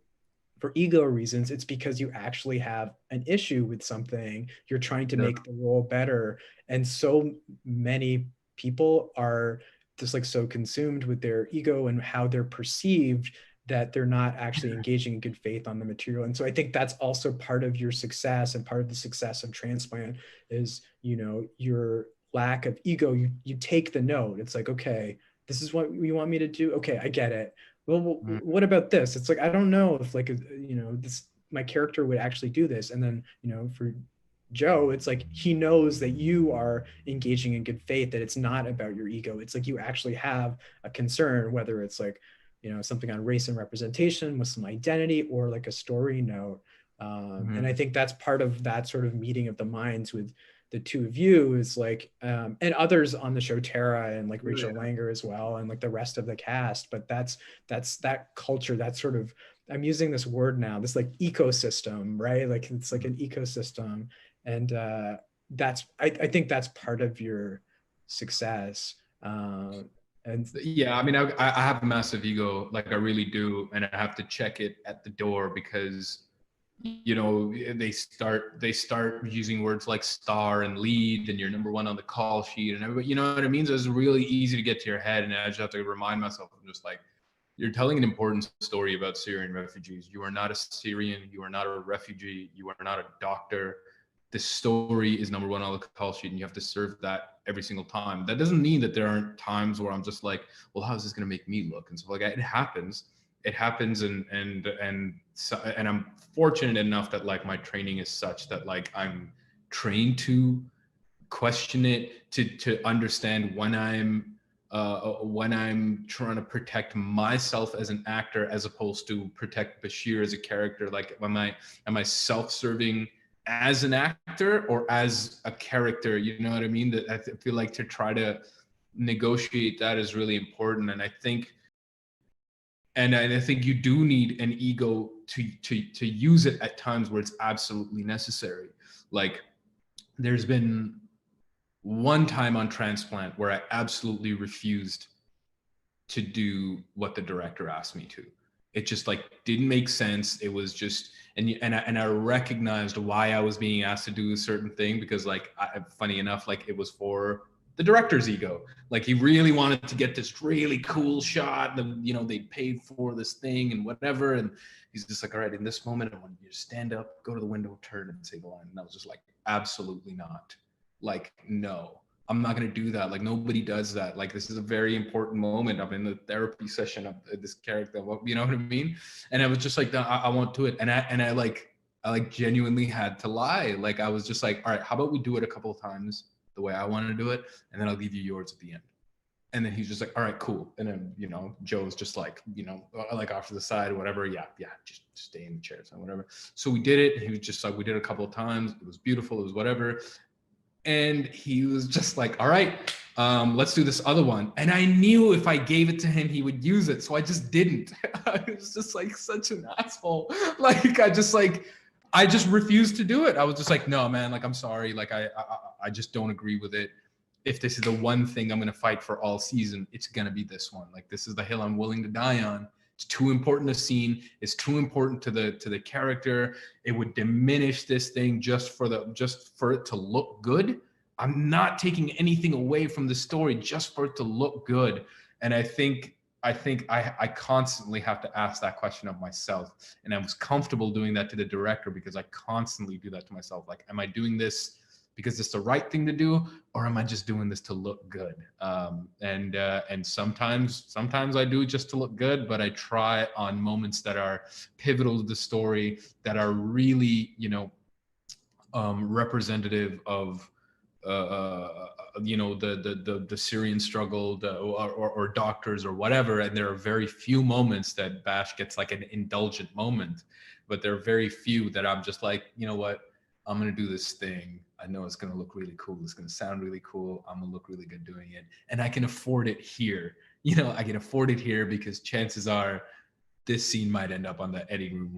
for ego reasons, it's because you actually have an issue with something. You're trying to make the role better. And so many people are just like so consumed with their ego and how they're perceived that they're not actually engaging in good faith on the material. And so I think that's also part of your success, and part of the success of transplant is, you know, your lack of ego. You take the note. It's like, okay, this is what you want me to do. Okay, I get it. Well, what about this? It's like, I don't know if like, you know, this, my character would actually do this. And then, you know, for Joe, it's like, he knows that you are engaging in good faith, that it's not about your ego. It's like, you actually have a concern, whether it's like, you know, something on race and representation, Muslim identity, or like a story note. And I think that's part of that sort of meeting of the minds with the two of you, is like, and others on the show, Tara and like Rachel Langer as well, and like the rest of the cast. But that's that culture, that sort of, I'm using this word now, this like ecosystem, right? Like it's like an ecosystem. And that's, I think that's part of your success. And yeah, I mean, I have a massive ego, like I really do, and I have to check it at the door because, you know, they start using words like star and lead, and you're number one on the call sheet, and everybody, you know what I mean? So it's really easy to get to your head, and I just have to remind myself, I'm just like, you're telling an important story about Syrian refugees. You are not a Syrian, you are not a refugee, you are not a doctor. The story is number one on the call sheet, and you have to serve that every single time. That doesn't mean that there aren't times where I'm just like, well, how's this going to make me look? And so like, it happens, and I'm fortunate enough that like my training is such that like I'm trained to question it, to understand when I'm trying to protect myself as an actor as opposed to protect Bashir as a character. Like, am I self-serving as an actor or as a character? You know what I mean? That I feel like to try to negotiate that is really important. And I think you do need an ego to use it at times where it's absolutely necessary. Like, there's been one time on Transplant where I absolutely refused to do what the director asked me to. It just like didn't make sense. It was just, and I recognized why I was being asked to do a certain thing, because like, funny enough, like it was for the director's ego. Like, he really wanted to get this really cool shot, and you know, they paid for this thing and whatever, and he's just like, all right, in this moment, I want you to stand up, go to the window, turn, and say the line. And I was just like, absolutely not. Like, no, I'm not going to do that. Like, nobody does that. Like, this is a very important moment. I'm in the therapy session of this character, you know what I mean? And I was just like, I won't do it. And I genuinely had to lie. Like, I was just like, all right, how about we do it a couple of times the way I want to do it, and then I'll give you yours at the end. And then he's just like, all right, cool. And then, you know, Joe's just like, you know, like off to the side or whatever. Yeah, just stay in the chairs and whatever. So we did it. He was just like, we did it a couple of times. It was beautiful. It was whatever. And he was just like, all right, let's do this other one. And I knew if I gave it to him, he would use it. So I just didn't. I was just like such an asshole. Like, I just refused to do it. I was just like, no, man, like, I'm sorry. Like, I just don't agree with it. If this is the one thing I'm going to fight for all season, it's going to be this one. Like, this is the hill I'm willing to die on. It's too important a scene. It's too important to the character. It would diminish this thing just for it to look good. I'm not taking anything away from the story just for it to look good. And I think I constantly have to ask that question of myself. And I was comfortable doing that to the director because I constantly do that to myself. Like, am I doing this because it's the right thing to do, or am I just doing this to look good? And sometimes I do it just to look good, but I try on moments that are pivotal to the story, that are really, you know, representative of, you know, the Syrian struggle, or doctors or whatever. And there are very few moments that Bash gets like an indulgent moment, but there are very few that I'm just like, you know what? I'm going to do this thing. I know it's going to look really cool. It's going to sound really cool. I'm going to look really good doing it. And I can afford it here. You know, I can afford it here because chances are this scene might end up on the editing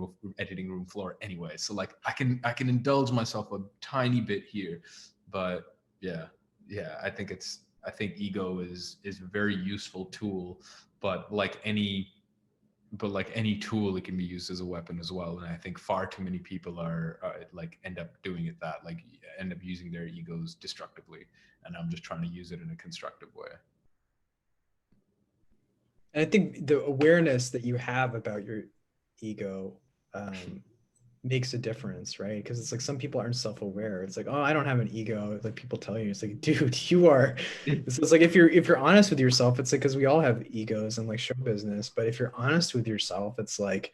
room floor anyway. So like I can indulge myself a tiny bit here. But yeah, I think ego is a very useful tool, but like any tool, it can be used as a weapon as well. And I think far too many people are like end up doing it that, like end up using their egos destructively. And I'm just trying to use it in a constructive way. And I think the awareness that you have about your ego makes a difference, right? Because it's like some people aren't self-aware. It's like, oh, I don't have an ego. Like people tell you, it's like, dude, you are. So it's like if you're honest with yourself, it's like, because we all have egos in like show business. But if you're honest with yourself, it's like,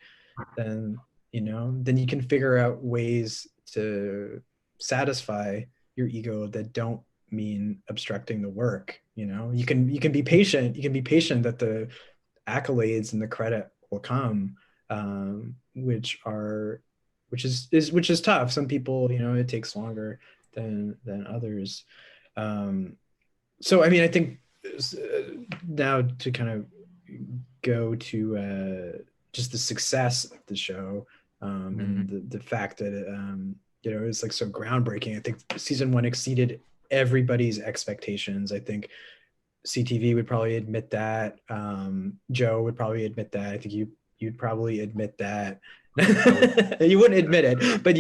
then then you can figure out ways to satisfy your ego that don't mean obstructing the work. You can be patient. You can be patient that the accolades and the credit will come, which is tough. Some people, it takes longer than others. So I mean, I think now to kind of go to just the success of the show, and the fact that it's like so groundbreaking. I think season 1 exceeded everybody's expectations. I think CTV would probably admit that. Joe would probably admit that. I think you'd probably admit that. You wouldn't admit it, but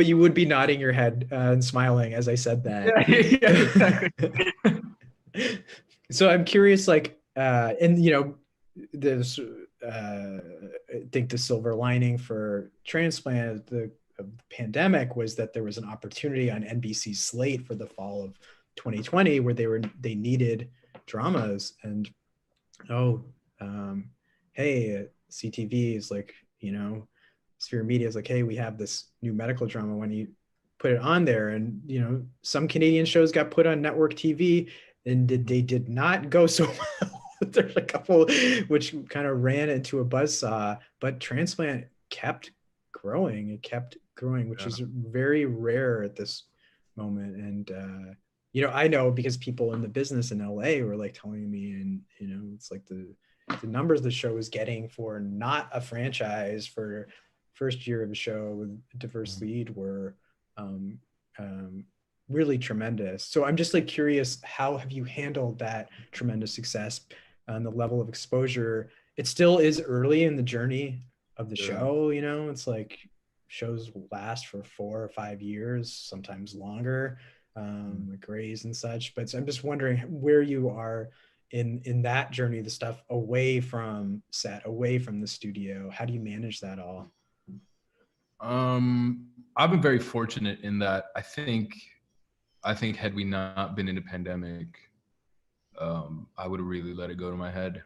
you would be nodding your head and smiling as I said that. Yeah, exactly. So I'm curious, like, and there's I think the silver lining for transplant the pandemic was that there was an opportunity on NBC's slate for the fall of 2020 where they needed dramas, and hey, CTV is like, Sphere Media is like, hey, we have this new medical drama when you put it on there. And some Canadian shows got put on network TV and they did not go so well. There's a couple which kind of ran into a buzzsaw, but Transplant kept growing. It kept growing, which is very rare at this moment. And I know because people in the business in LA were like telling me, and it's like the numbers the show was getting for not a franchise for first year of a show with a diverse lead were really tremendous. So I'm just like curious, how have you handled that tremendous success and the level of exposure? It still is early in the journey of the show. It's like shows last for 4 or 5 years, sometimes longer, like Grey's and such. But I'm just wondering where you are in that journey, the stuff away from set, away from the studio. How do you manage that all? I've been very fortunate in that I think had we not been in a pandemic, I would have really let it go to my head.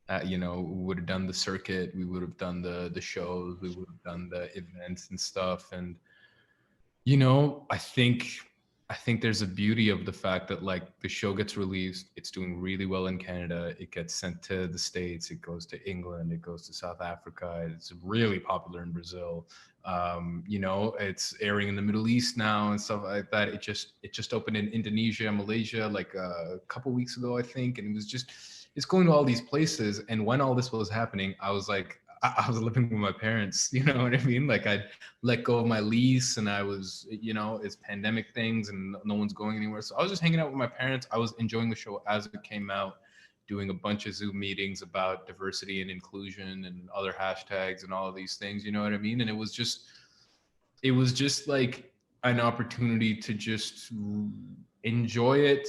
We would have done the circuit, we would have done the shows, we would have done the events and stuff. And I think there's a beauty of the fact that like the show gets released, it's doing really well in Canada, it gets sent to the States, it goes to England, it goes to South Africa, it's really popular in Brazil. It's airing in the Middle East now and stuff like that. It just opened in Indonesia, Malaysia, like a couple weeks ago, I think. And it's going to all these places. And when all this was happening, I was like, I was living with my parents, you know what I mean? Like I'd let go of my lease and I was, it's pandemic things and no one's going anywhere. So I was just hanging out with my parents. I was enjoying the show as it came out, doing a bunch of Zoom meetings about diversity and inclusion and other hashtags and all of these things, you know what I mean? And it was just like an opportunity to just enjoy it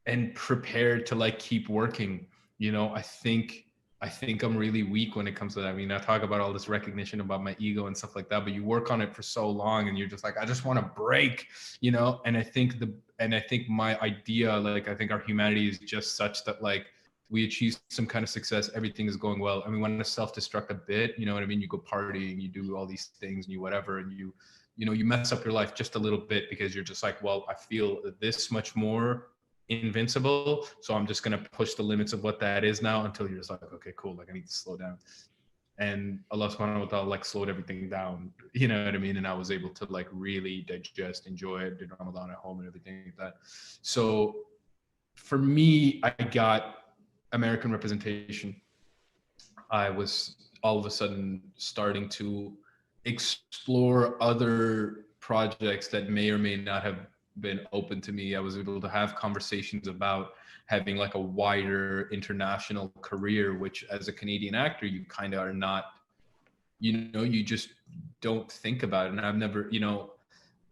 and prepare to like keep working. I think I'm really weak when it comes to that. I mean, I talk about all this recognition about my ego and stuff like that, but you work on it for so long and you're just like, I just want to break, And I think my idea, like, I think our humanity is just such that like we achieve some kind of success, everything is going well. And we want to self-destruct a bit, you know what I mean? You go partying, you do all these things and you whatever, and you mess up your life just a little bit because you're just like, well, I feel this much more invincible, so I'm just going to push the limits of what that is now until you're just like, okay, cool, like I need to slow down. and Allah subhanahu wa ta'ala like slowed everything down, you know what I mean? And I was able to like really digest, enjoy it, did Ramadan at home and everything like that. So for me, I got American representation. I was all of a sudden starting to explore other projects that may or may not have been open to me. I was able to have conversations about having like a wider international career, which as a Canadian actor, you kind of are not, you just don't think about it. And I've never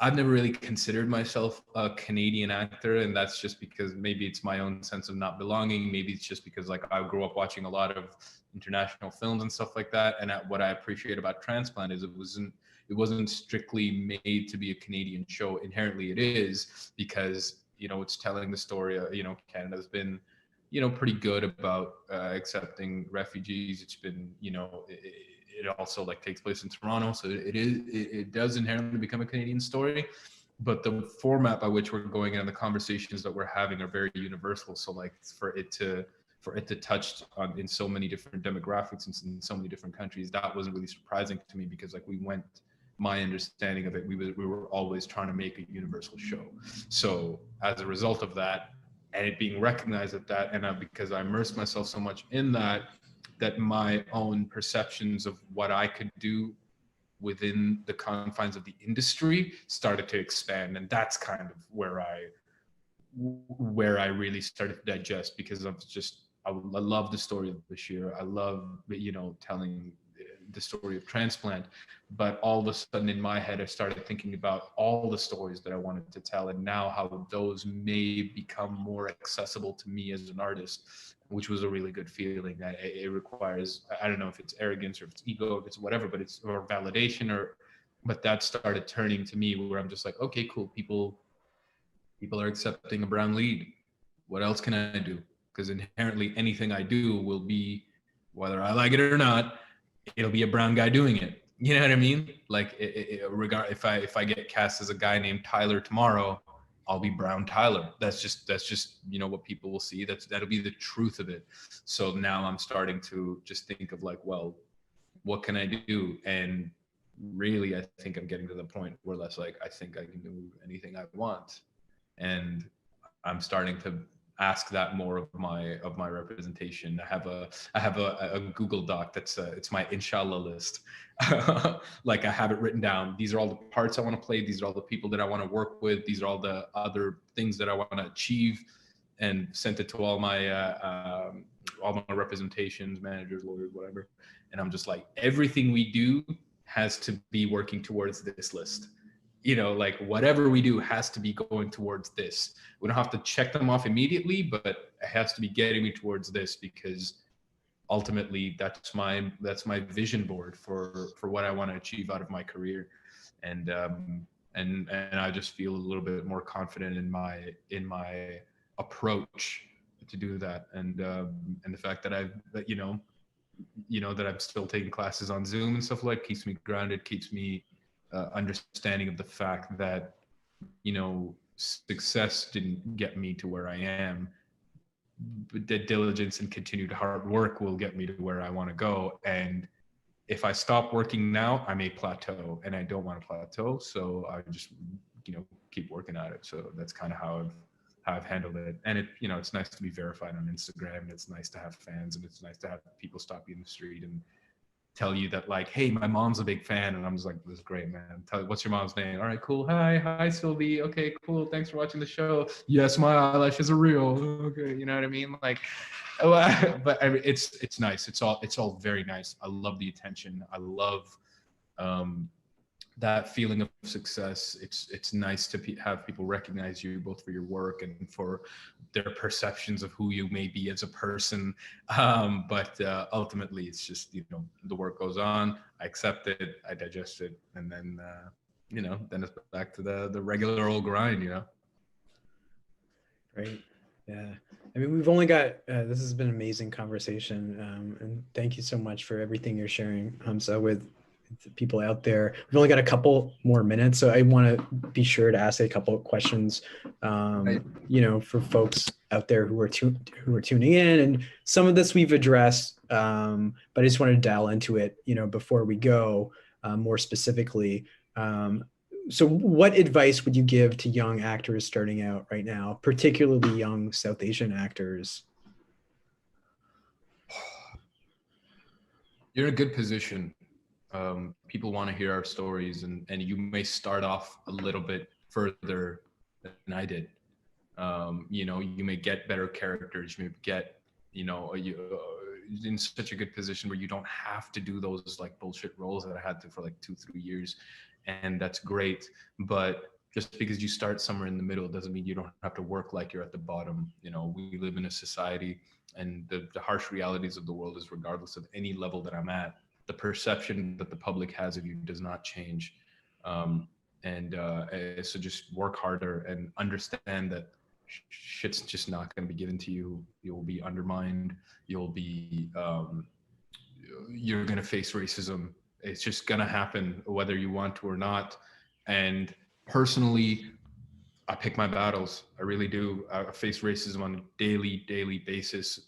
really considered myself a Canadian actor, and that's just because maybe it's my own sense of not belonging. Maybe it's just because like I grew up watching a lot of international films and stuff like that. And what I appreciate about Transplant is it wasn't strictly made to be a Canadian show. Inherently, it is, because it's telling the story. Canada's been pretty good about accepting refugees. It's been it also like takes place in Toronto, so it does inherently become a Canadian story, but the format by which we're going and the conversations that we're having are very universal. So like for it to touch on in so many different demographics and in so many different countries, that wasn't really surprising to me, because like my understanding of it, we were always trying to make a universal show. So as a result of that, and it being recognized at that, and because I immersed myself so much in that my own perceptions of what I could do within the confines of the industry started to expand. And that's kind of where I really started to digest, because I love the story of Bashir. I love, telling the story of Transplant, but all of a sudden in my head, I started thinking about all the stories that I wanted to tell, and now how those may become more accessible to me as an artist, which was a really good feeling. It requires, I don't know if it's arrogance or if it's ego, if it's whatever, but it's or validation but that started turning to me where I'm just like, okay, cool. People are accepting a brown lead. What else can I do? Because inherently anything I do will be, whether I like it or not, it'll be a brown guy doing it. You know what I mean? Like if I get cast as a guy named Tyler tomorrow, I'll be Brown Tyler. That's just what people will see. That'll be the truth of it. So now I'm starting to just think of like, well, what can I do? And really, I think I'm getting to the point where less like I think I can do anything I want, and I'm starting to ask that more of my representation. I have a Google Doc that's it's my inshallah list. Like I have it written down. These are all the parts I want to play. These are all the people that I want to work with. These are all the other things that I want to achieve, and sent it to all my representations, managers, lawyers, whatever. And I'm just like, everything we do has to be working towards this list. Like whatever we do has to be going towards this. We don't have to check them off immediately, but it has to be getting me towards this, because ultimately that's my vision board for what I want to achieve out of my career. And I just feel a little bit more confident in my approach to do that. And the fact that that I'm still taking classes on Zoom and stuff like keeps me grounded, keeps me understanding of the fact that success didn't get me to where I am, but the diligence and continued hard work will get me to where I want to go. And if I stop working now, I may plateau, and I don't want to plateau. So I just keep working at it. So that's kind of how I've handled it. And it's nice to be verified on Instagram, and it's nice to have fans, and it's nice to have people stop you in the street and tell you that like, hey, my mom's a big fan. And I'm just like, this is great, man. What's your mom's name? All right, cool. Hi Sylvie. Okay, cool. Thanks for watching the show. Yes, my eyelashes are real. Okay, you know what I mean? Like, but it's nice. It's all very nice. I love the attention. I love that feeling of success. It's nice to have people recognize you both for your work and for their perceptions of who you may be as a person. But ultimately, it's just the work goes on. I accept it, I digest it, and then then it's back to the regular old grind. Great. Yeah. I mean, we've only got, this has been an amazing conversation. And thank you so much for everything you're sharing, Hamza, with people out there. We've only got a couple more minutes, so I want to be sure to ask a couple of questions, for folks out there who are tuning in. And some of this we've addressed, but I just wanted to dial into it, before we go more specifically. So what advice would you give to young actors starting out right now, particularly young South Asian actors? You're in a good position. People want to hear our stories, and you may start off a little bit further than I did. You may get better characters. You may get, in such a good position where you don't have to do those like bullshit roles that I had to for like 2-3 years. And that's great. But just because you start somewhere in the middle doesn't mean you don't have to work like you're at the bottom. We live in a society, and the harsh realities of the world is, regardless of any level that I'm at, the perception that the public has of you does not change. So just work harder and understand that shit's just not going to be given to you. You'll be undermined. You're going to face racism. It's just going to happen whether you want to or not. And personally, I pick my battles. I really do. I face racism on a daily basis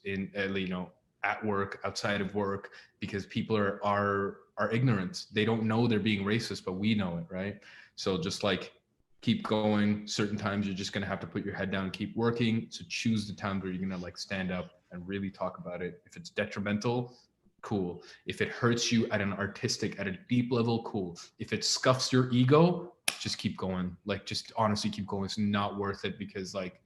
at work, outside of work, because people are ignorant. They don't know they're being racist, but we know it, right? So just like keep going. Certain times you're just going to have to put your head down and keep working. So choose the time where you're going to like stand up and really talk about it. If it's detrimental, cool. If it hurts you at a deep level, cool. If it scuffs your ego, just keep going. Like, just honestly keep going. It's not worth it, because like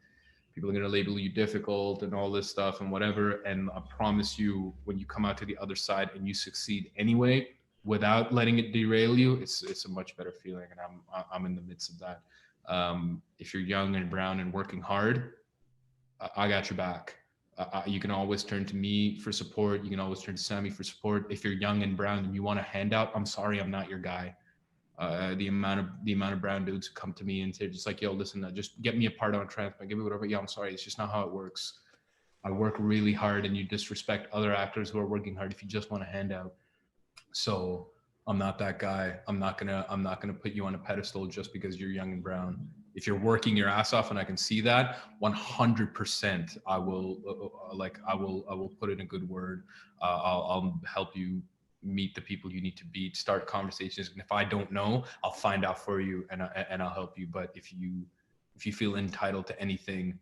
people are going to label you difficult and all this stuff and whatever. And I promise you, when you come out to the other side and you succeed anyway, without letting it derail you, it's a much better feeling. And I'm in the midst of that. If you're young and brown and working hard, I got your back. You can always turn to me for support. You can always turn to Sammy for support. If you're young and brown and you want a handout, I'm sorry, I'm not your guy. The amount of brown dudes who come to me and say just like, yo, listen, just get me a part on a transplant, give me whatever. Yeah, I'm sorry, it's just not how it works. I work really hard, and you disrespect other actors who are working hard if you just want a handout. So I'm not that guy. I'm not gonna put you on a pedestal just because you're young and brown. If you're working your ass off, and I can see that, 100%, I will put in a good word. I'll help you meet the people you need to beat, start conversations. And if I don't know, I'll find out for you, and I'll help you. But if you feel entitled to anything,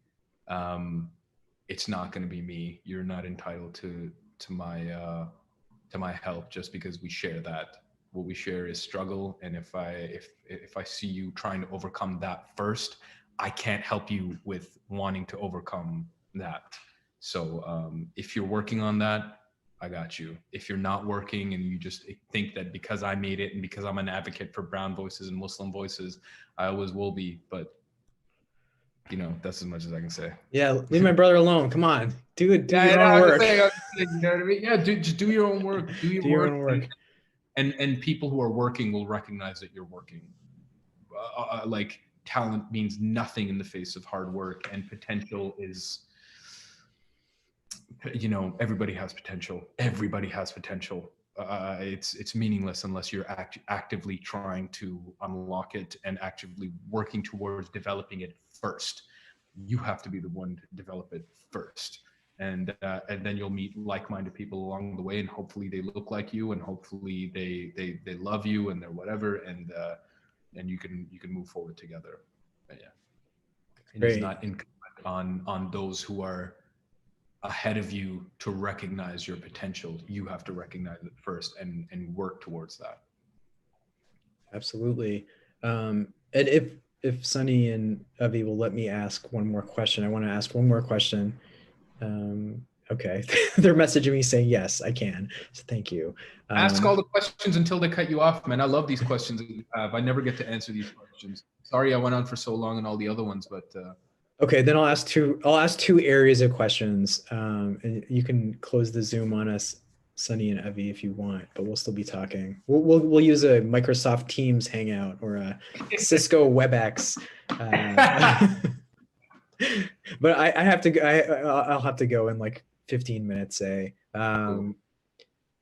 it's not going to be me. You're not entitled to my help just because we share that. What we share is struggle. And if I see you trying to overcome that first, I can't help you with wanting to overcome that. So if you're working on that, I got you. If you're not working and you just think that because I made it and because I'm an advocate for brown voices and Muslim voices, I always will be. But that's as much as I can say. Yeah, leave my brother alone. Come on, do your own work. You know what I mean? Yeah, just do your own work. Do your own work. And people who are working will recognize that you're working. Like, talent means nothing in the face of hard work, and potential is. Everybody has potential. Everybody has potential. It's meaningless unless you're actively trying to unlock it and actively working towards developing it first. You have to be the one to develop it first, and then you'll meet like-minded people along the way, and hopefully they look like you, and hopefully they love you, and they're whatever, and you can move forward together. But yeah, it's not incumbent on those who are ahead of you to recognize your potential. You have to recognize it first and work towards that. Absolutely. And if Sunny and Avi will let me ask one more question, I want to ask one more question. Okay. They're messaging me saying, yes, I can. So thank you. Ask all the questions until they cut you off, man. I love these questions that you have. I never get to answer these questions. Sorry I went on for so long and all the other ones, but okay, then I'll ask two areas of questions, and you can close the Zoom on us, Sunny and Evie, if you want, but we'll still be talking. We'll use a Microsoft Teams Hangout or a Cisco WebEx. But I'll have to go in like 15 minutes, say.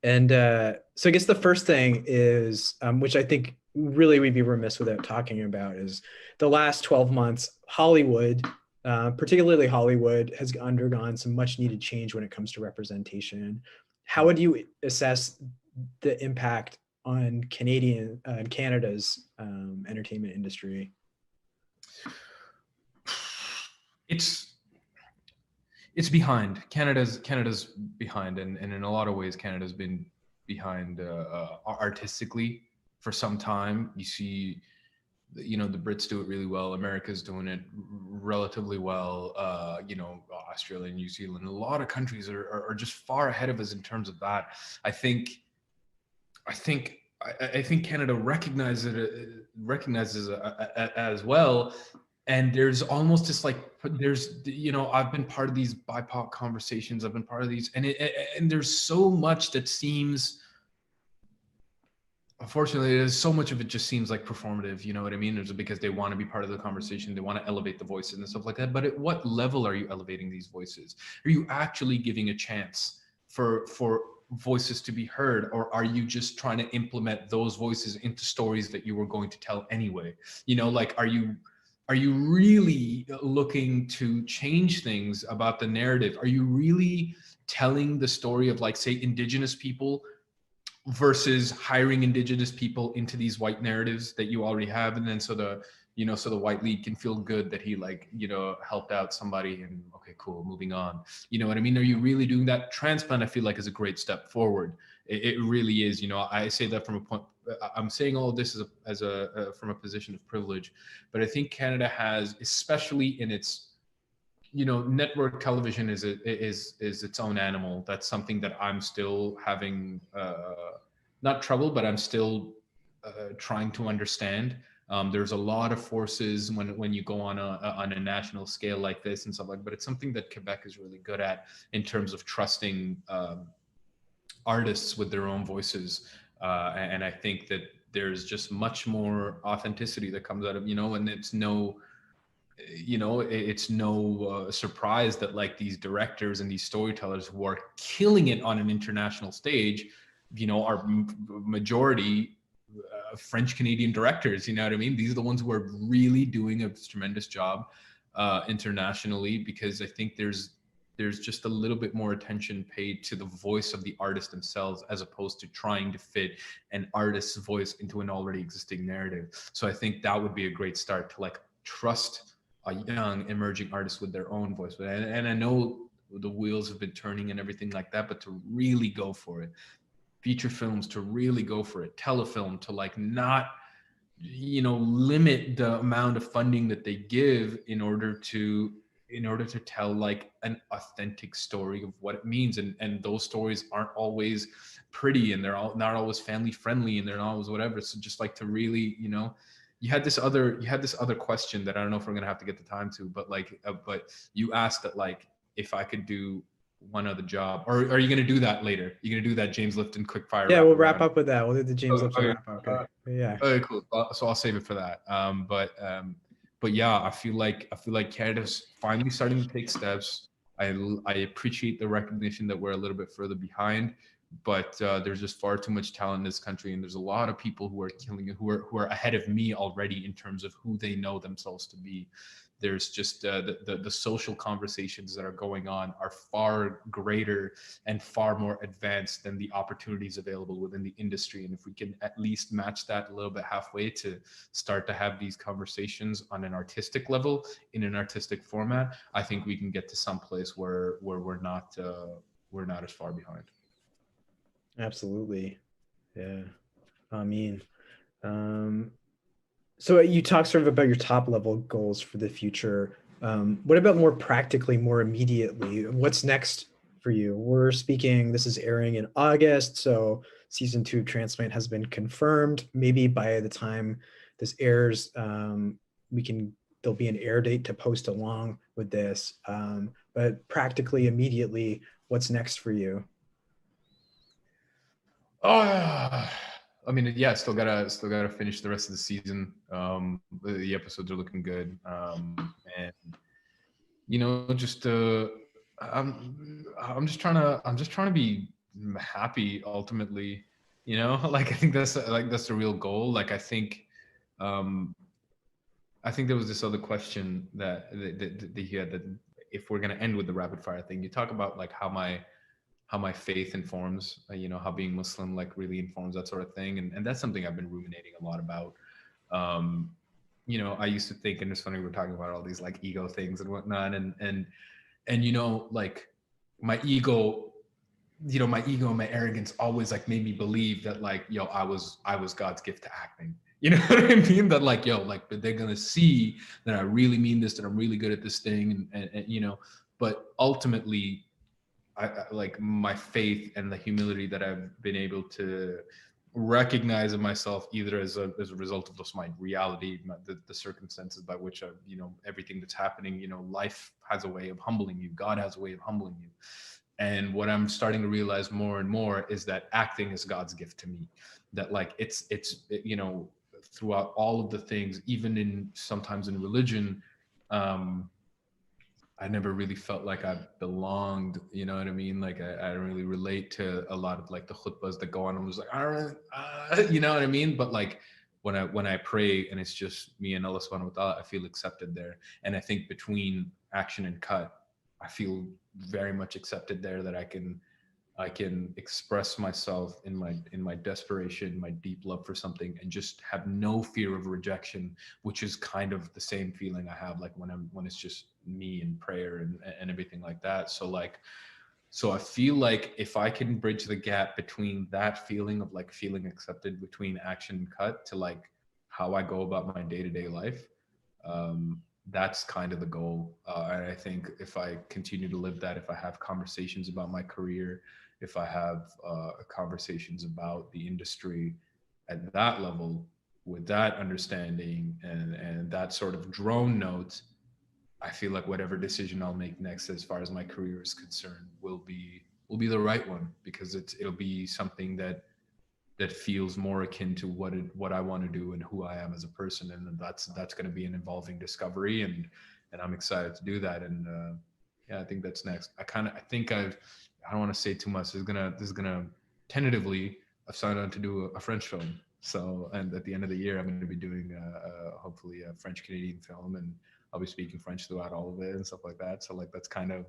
And so I guess the first thing is, which I think really we'd be remiss without talking about, is the last 12 months, Hollywood, particularly Hollywood, has undergone some much needed change when it comes to representation. How would you assess the impact on Canada's entertainment industry? It's behind. Canada's behind, and in a lot of ways, Canada's been behind artistically for some time. You see, the Brits do it really well. America's doing it relatively well. Australia and New Zealand, a lot of countries are just far ahead of us in terms of that. I think Canada recognizes it as well. And there's almost this I've been part of these BIPOC conversations. I've been part of these, and there's so much that seems, unfortunately, there's so much of it just seems like performative. You know what I mean? It's because they want to be part of the conversation. They want to elevate the voices and stuff like that. But at what level are you elevating these voices? Are you actually giving a chance for voices to be heard, or are you just trying to implement those voices into stories that you were going to tell anyway? Are you really looking to change things about the narrative? Are you really telling the story of, like, say, Indigenous people versus hiring Indigenous people into these white narratives that you already have? And then so the white lead can feel good that he helped out somebody, and okay, cool, moving on. You know what I mean? Are you really doing that? Transplant, I feel like, is a great step forward. It really is. I say that from a point, I'm saying all of this from a position of privilege, but I think Canada has, especially in its, network television is its own animal. That's something that I'm still having, not trouble, but I'm still trying to understand. There's a lot of forces when you go on a national scale like this and stuff like, but it's something that Quebec is really good at in terms of trusting artists with their own voices. And I think that there's just much more authenticity that comes out of, and it's no surprise that, like, these directors and these storytellers who are killing it on an international stage, are majority French Canadian directors. You know what I mean? These are the ones who are really doing a tremendous job internationally, because I think there's just a little bit more attention paid to the voice of the artist themselves, as opposed to trying to fit an artist's voice into an already existing narrative. So I think that would be a great start to, like, trust a young emerging artist with their own voice. And I know the wheels have been turning and everything like that, but to really go for it, feature films to really go for it, telefilm to, like, not, limit the amount of funding that they give in order to tell, like, an authentic story of what it means. And those stories aren't always pretty, and they're not always family friendly, and they're not always whatever. So just, like, to really, you had this other question that I don't know if we're going to have to get the time to, but but you asked that, like, if I could do one other job, or are you going to do that later? You're going to do that James Lifton quick fire? Yeah, we'll wrap up with that. We'll do the James Lifton wrap up. Okay. Yeah. Okay, cool. So I'll save it for that. But yeah, I feel like Canada's finally starting to take steps. I appreciate the recognition that we're a little bit further behind, but there's just far too much talent in this country, and there's a lot of people who are killing it, who are ahead of me already in terms of who they know themselves to be. There's just the social conversations that are going on are far greater and far more advanced than the opportunities available within the industry. And if we can at least match that a little bit halfway to start to have these conversations on an artistic level, in an artistic format, I think we can get to some place where we're not as far behind. Absolutely. Yeah. I mean, so you talked sort of about your top level goals for the future. What about more practically, more immediately? What's next for you? We're speaking, this is airing in August, so season 2 of Transplant has been confirmed. Maybe by the time this airs, there'll be an air date to post along with this. But practically, immediately, what's next for you? I mean, yeah, still gotta finish the rest of the season. The episodes are looking good, and just I'm just trying to be happy ultimately, you know. Like I think that's the real goal. Like I think there was this other question that he had, that if we're going to end with the rapid fire thing, you talk about like how my faith informs, you know, how being Muslim like really informs that sort of thing. And that's something I've been ruminating a lot about. You know, I used to think, and it's funny, we're talking about all these like ego things and whatnot. And you know, like my ego, you know, my ego and my arrogance always like made me believe that like, yo, I was God's gift to acting. You know what I mean? That like, yo, like they're gonna see that I really mean this, that I'm really good at this thing, and you know. But ultimately, I like my faith and the humility that I've been able to recognize in myself, either as a result of just my reality, the circumstances by which you know, everything that's happening. You know, life has a way of humbling you. God has a way of humbling you. And what I'm starting to realize more and more is that acting is God's gift to me. That like it's you know, throughout all of the things, even sometimes in religion, I never really felt like I belonged, you know what I mean? Like I don't really relate to a lot of like the khutbahs that go on. I'm just like, I don't, you know what I mean? But like when I pray and it's just me and Allah subhanahu wa ta'ala, I feel accepted there. And I think between action and cut, I feel very much accepted there, that I can express myself in my desperation, my deep love for something, and just have no fear of rejection, which is kind of the same feeling I have like when it's just me and prayer and everything like that. So I feel like if I can bridge the gap between that feeling of like feeling accepted between action and cut to like how I go about my day-to-day life, that's kind of the goal. And I think if I continue to live that, if I have conversations about my career, if I have conversations about the industry at that level, with that understanding and that sort of drone note, I feel like whatever decision I'll make next as far as my career is concerned will be the right one, because it'll be something that feels more akin to what I want to do and who I am as a person. And that's going to be an evolving discovery, and I'm excited to do that. And yeah, I think that's next. I don't want to say too much. This is gonna tentatively, I've signed on to do a French film. So, and at the end of the year, I'm going to be doing hopefully a French Canadian film, and I'll be speaking French throughout all of it and stuff like that. So like that's kind of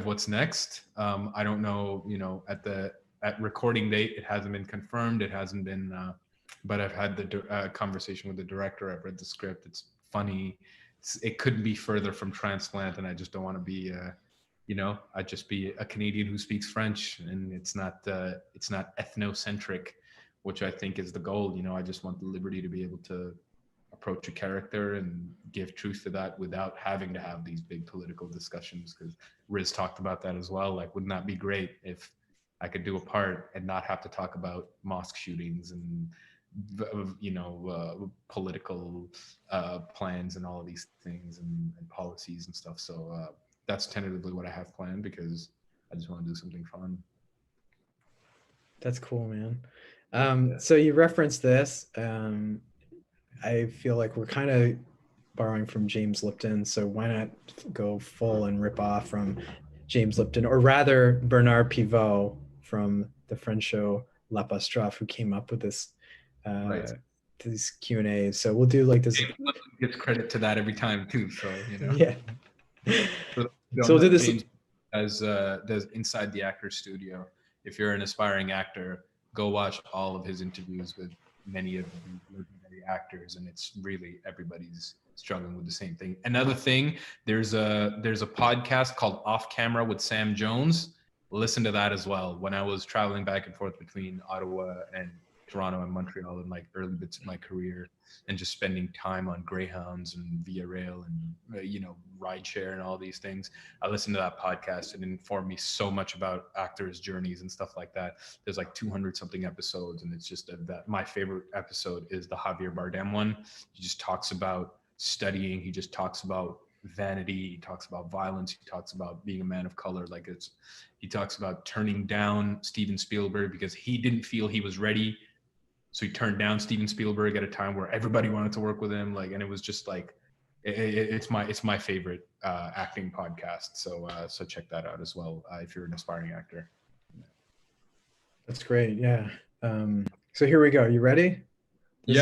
what's next. I don't know, you know, at recording date, it hasn't been confirmed. It hasn't been, but I've had the conversation with the director. I've read the script. It's funny. It couldn't be further from transplant, and I just don't want to be, you know, I'd just be a Canadian who speaks French, and it's not ethnocentric, which I think is the goal. You know, I just want the liberty to be able to approach a character and give truth to that without having to have these big political discussions. Because Riz talked about that as well. Like, wouldn't that be great if I could do a part and not have to talk about mosque shootings and, you know, political plans and all of these things and policies and stuff. So that's tentatively what I have planned, because I just want to do something fun. That's cool, man. So you referenced this. I feel like we're kind of borrowing from James Lipton, so why not go full and rip off from James Lipton, or rather Bernard Pivot from the French show L'Apostrophe, who came up with this these Q&As. So we'll do like this. Gets credit to that every time too. So you know. Yeah. So we'll do this as does Inside the Actor Studio. If you're an aspiring actor, go watch all of his interviews with many of the legendary actors, and it's really everybody's struggling with the same thing. Another thing, there's a podcast called Off Camera with Sam Jones. Listen to that as well. When I was traveling back and forth between Ottawa and Toronto and Montreal in like early bits of my career, and just spending time on Greyhounds and Via Rail and you know, rideshare and all these things, I listened to that podcast, and it informed me so much about actors' journeys and stuff like that. There's like 200 something episodes, and it's just that my favorite episode is the Javier Bardem one. He just talks about studying. He just talks about vanity. He talks about violence. He talks about being a man of color. He talks about turning down Steven Spielberg because he didn't feel he was ready. So he turned down Steven Spielberg at a time where everybody wanted to work with him. And it was just like, it's my favorite acting podcast. So check that out as well if you're an aspiring actor. That's great. Yeah. So here we go. You ready? This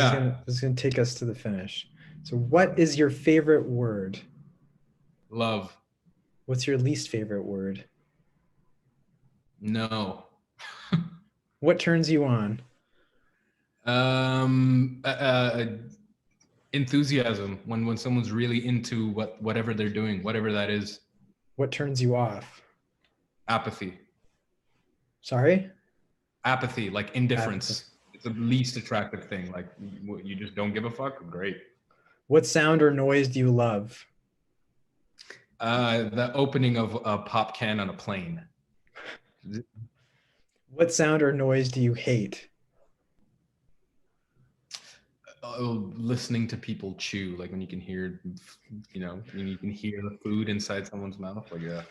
is gonna take us to the finish. So what is your favorite word? Love. What's your least favorite word? No. What turns you on? Enthusiasm. When someone's really into whatever they're doing, whatever that is. What turns you off? Apathy. Sorry? Apathy, like indifference. Apathy. It's the least attractive thing. Like you just don't give a fuck. Great. What sound or noise do you love? The opening of a pop can on a plane. What sound or noise do you hate? Listening to people chew, like when you can hear, when you can hear the food inside someone's mouth. Like, yeah.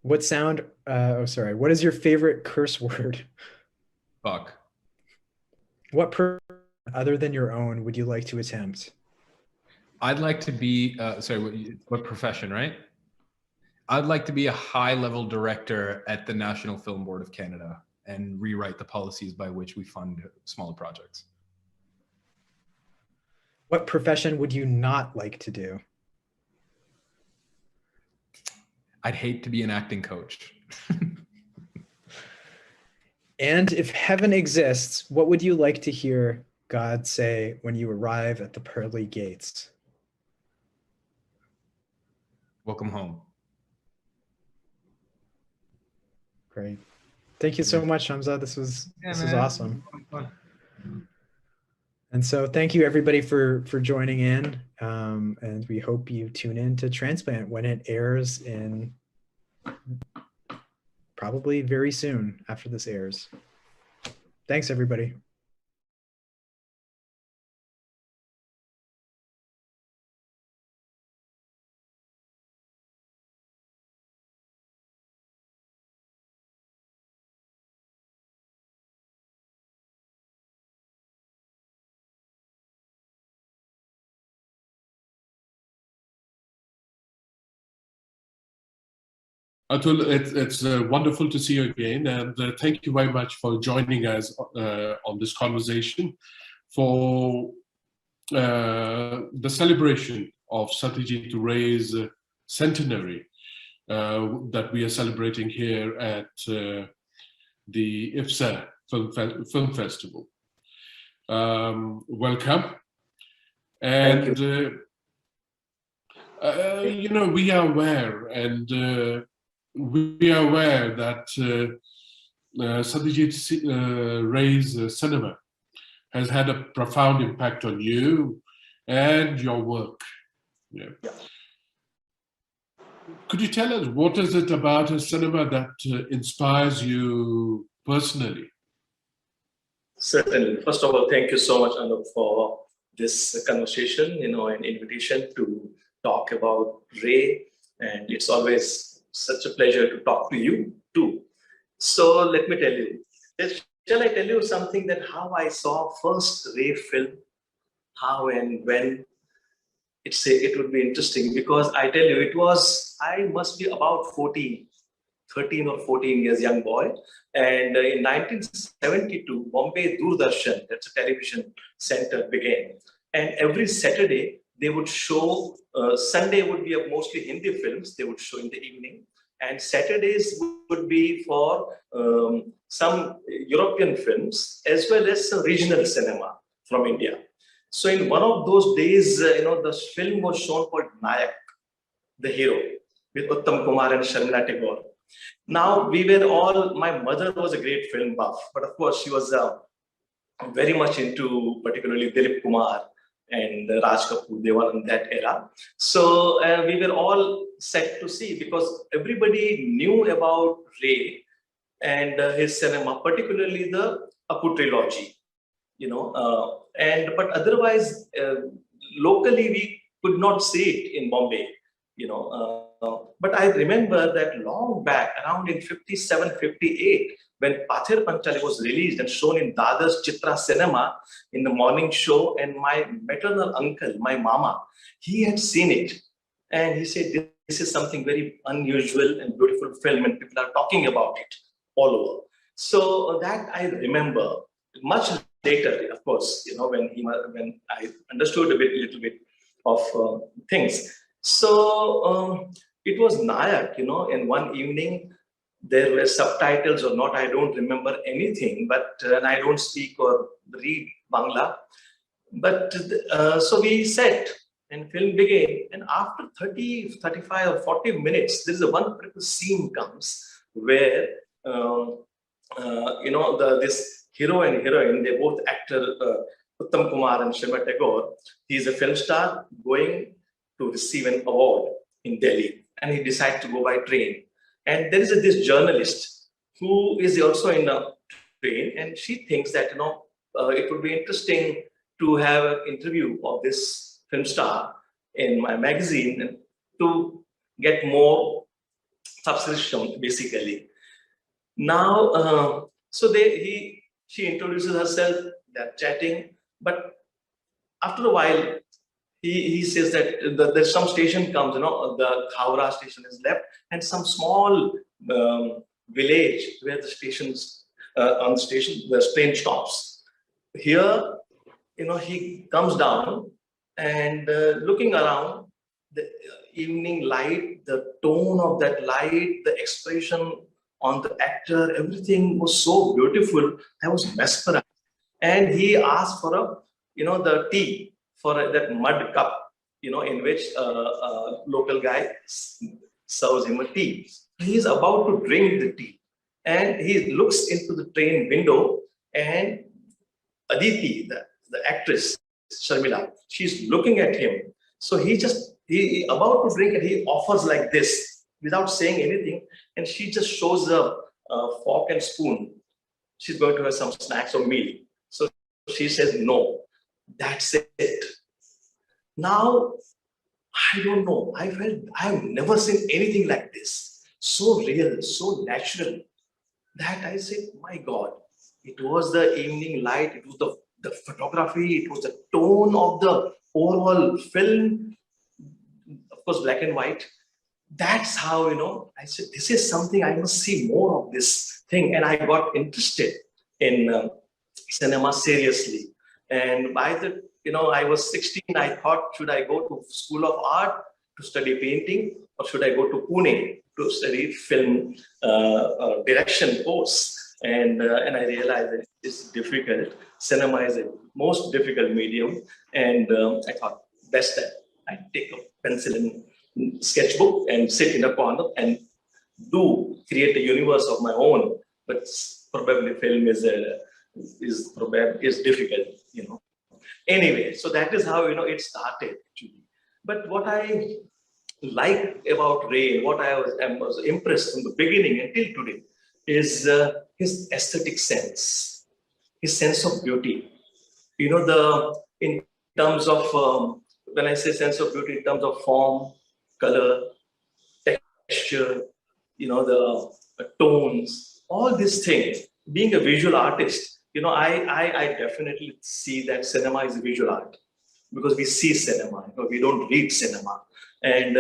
What sound? What is your favorite curse word? Fuck. What person other than your own would you like to attempt? I'd like to be, what profession, right? I'd like to be a high-level director at the National Film Board of Canada and rewrite the policies by which we fund smaller projects. What profession would you not like to do? I'd hate to be an acting coach. And if heaven exists, what would you like to hear God say when you arrive at the pearly gates? Welcome home. Great. Thank you so much, Hamza. This was awesome. And so thank you everybody for joining in. And we hope you tune in to Transplant when it airs in probably very soon after this airs. Thanks, everybody. Atul, it's wonderful to see you again, and thank you very much for joining us on this conversation for the celebration of Satyajit Ray's centenary that we are celebrating here at the IFFSA Film Festival. Welcome. And, we are aware that Satyajit Ray's cinema has had a profound impact on you and your work. Yeah. Could you tell us what is it about his cinema that inspires you personally? Certainly. First of all, thank you so much, Anup, for this conversation, an invitation to talk about Ray. And it's always such a pleasure to talk to you too. So let me tell you, shall I tell you something that how I saw first Ray film, how and when? It would be interesting because I tell you, I must be about 13 or 14 years young boy. And in 1972, Bombay Doordarshan, that's a television center, began. And every Saturday, they would show, Sunday would be mostly Hindi films, they would show in the evening. And Saturdays would be for some European films, as well as some regional cinema from India. So in one of those days, the film was shown called Nayak, the hero, with Uttam Kumar and Sharmila Tagore. Now we were all, my mother was a great film buff, but of course she was very much into particularly Dilip Kumar and Raj Kapoor, they were in that era. So we were all set to see because everybody knew about Ray and his cinema, particularly the Apu trilogy, but otherwise locally we could not see it in Bombay. But I remember that long back, around in 57, 58, when Pathir Panchali was released and shown in Dada's Chitra Cinema in the morning show, and my maternal uncle, my mama, he had seen it. And he said, this is something very unusual and beautiful film, and people are talking about it all over. So that I remember. Much later, of course, when I understood a little bit of things. So it was Nayak, and one evening there were subtitles or not, I don't remember anything, but and I don't speak or read Bangla. But so we sat and film began, and after 30, 35 or 40 minutes, there is a one particular scene comes where, this hero and heroine, they both actor, Uttam Kumar and Shrima Tagore. He is a film star going to receive an award in Delhi, and he decides to go by train. And there is this journalist who is also in a train, and she thinks that it would be interesting to have an interview of this film star in my magazine to get more subscription, basically. Now, she introduces herself, they're chatting, but after a while, he says that there's some station comes, the Khawra station is left, and some small village where the stations, on the station, the train stops. Here, he comes down and looking around, the evening light, the tone of that light, the expression on the actor, everything was so beautiful. I was mesmerized. And he asked for the tea, for that mud cup, in which a local guy serves him a tea. He is about to drink the tea, and he looks into the train window, and Aditi, the actress, Sharmila, she's looking at him. So he about to drink, and he offers like this without saying anything, and she just shows a fork and spoon. She's going to have some snacks or meal. So she says, no, that's it. Now, I don't know. I felt I've never seen anything like this. So real, so natural, that I said, my God, it was the evening light, it was the photography, it was the tone of the overall film, of course, black and white. That's how, I said, this is something, I must see more of this thing. And I got interested in cinema seriously. And by the, I was 16, I thought, should I go to School of Art to study painting, or should I go to Pune to study film direction course? And I realized that it's difficult. Cinema is the most difficult medium. And I thought, best that I take a pencil and sketchbook and sit in a corner and create a universe of my own. But probably film is difficult, Anyway, so that is how it started actually. But what I like about Ray, what I was impressed from the beginning until today, is his aesthetic sense, his sense of beauty. In terms of when I say sense of beauty, in terms of form, color, texture, the tones, all these things. Being a visual artist, I definitely see that cinema is a visual art, because we see cinema, we don't read cinema. And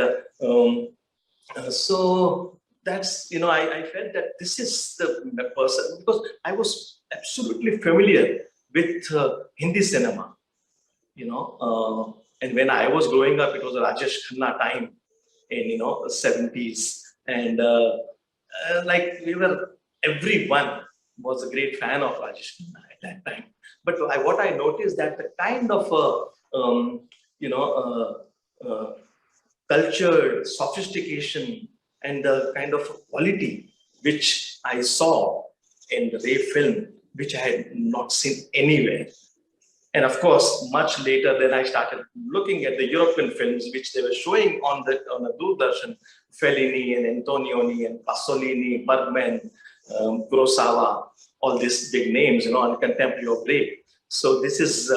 so that's, I felt that this is the person, because I was absolutely familiar with Hindi cinema, and when I was growing up, it was a Rajesh Khanna time in, 70s. And everyone was a great fan of Rajesh Khanna at that time. But what I noticed that the kind of cultured sophistication and the kind of quality which I saw in the Ray film, which I had not seen anywhere. And of course, much later, then I started looking at the European films which they were showing on the Doordarshan, Fellini and Antonioni and Pasolini, Bergman, Kurosawa, all these big names, and contemporary of Ray. So this is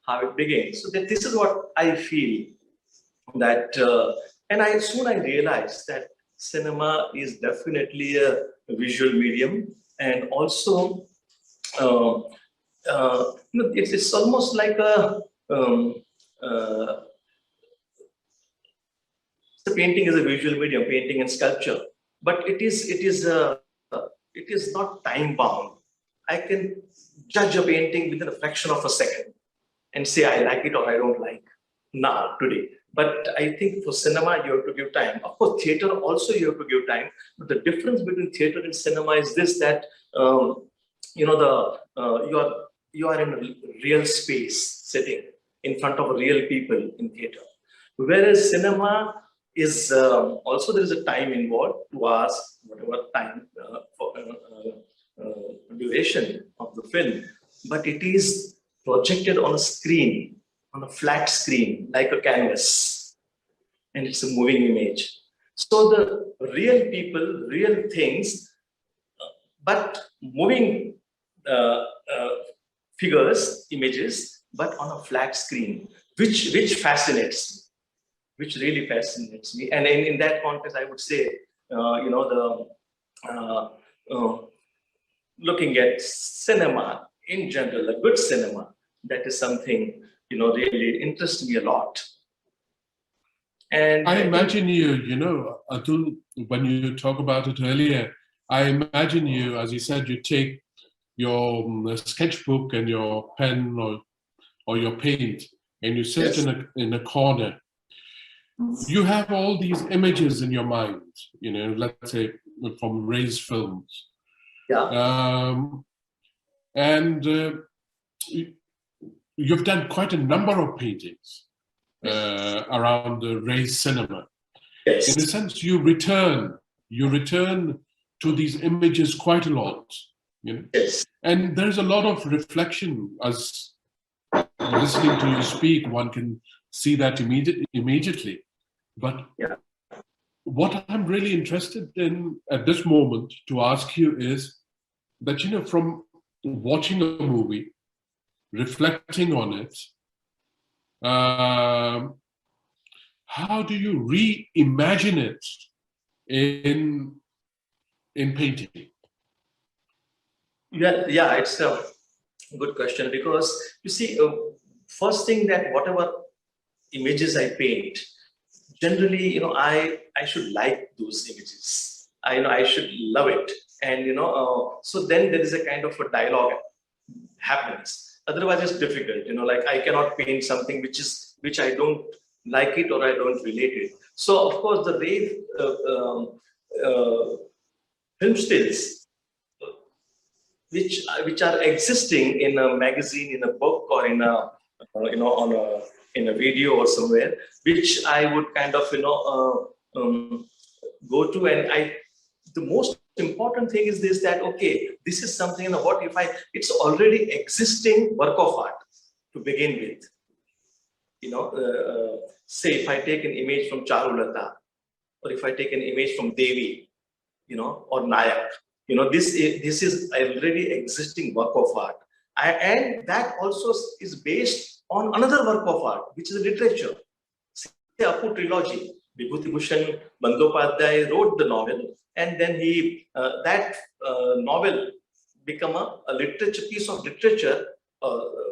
how it began. So this is what I feel that, And I realized that cinema is definitely a visual medium, and also it's almost like a the painting is a visual medium, painting and sculpture, but it is not time bound. I can judge a painting within a fraction of a second and say I like it or I don't like now today. But I think for cinema you have to give time. Of course, theater also you have to give time. But the difference between theater and cinema is this: that you are in a real space, sitting in front of real people in theater. Whereas cinema is also, there is a time involved, 2 hours, whatever time for duration of the film, but it is projected on a screen, on a flat screen, like a canvas, and it's a moving image. So the real people, real things, but moving figures, images, but on a flat screen, which fascinates me. Which really fascinates me, and in that context, I would say, looking at cinema in general, a good cinema, that is something really interests me a lot. And I imagine Atul, when you talk about it earlier, I imagine you, as you said, you take your sketchbook and your pen or your paint, and you sit in a corner. You have all these images in your mind, let's say from Ray's films. Yeah. And you've done quite a number of paintings around the Ray's cinema. Yes. In a sense, you return to these images quite a lot. Yes. And there's a lot of reflection. As listening to you speak, one can see that immediately. But what I'm really interested in at this moment to ask you is that, from watching a movie, reflecting on it, how do you reimagine it in painting? Yeah, it's a good question, because you see, first thing, that whatever images I paint, generally, I should like those images. I should love it, and so then there is a kind of a dialogue happens. Otherwise, it's difficult. Like I cannot paint something which I don't like it or I don't relate it. So of course, the Ray film stills, which are existing in a magazine, in a book, or in a in a video or somewhere, which I would kind of go to, and the most important thing is this, that okay, this is something, what if it's already existing work of art to begin with. Say if I take an image from Charulata, or if I take an image from Devi, or Nayak, this is already existing work of art, and that also is based on another work of art, which is literature. Say Apu trilogy, Vibhuti Bhushan Bandyopadhyay wrote the novel, and then he that novel become a literature, piece of literature,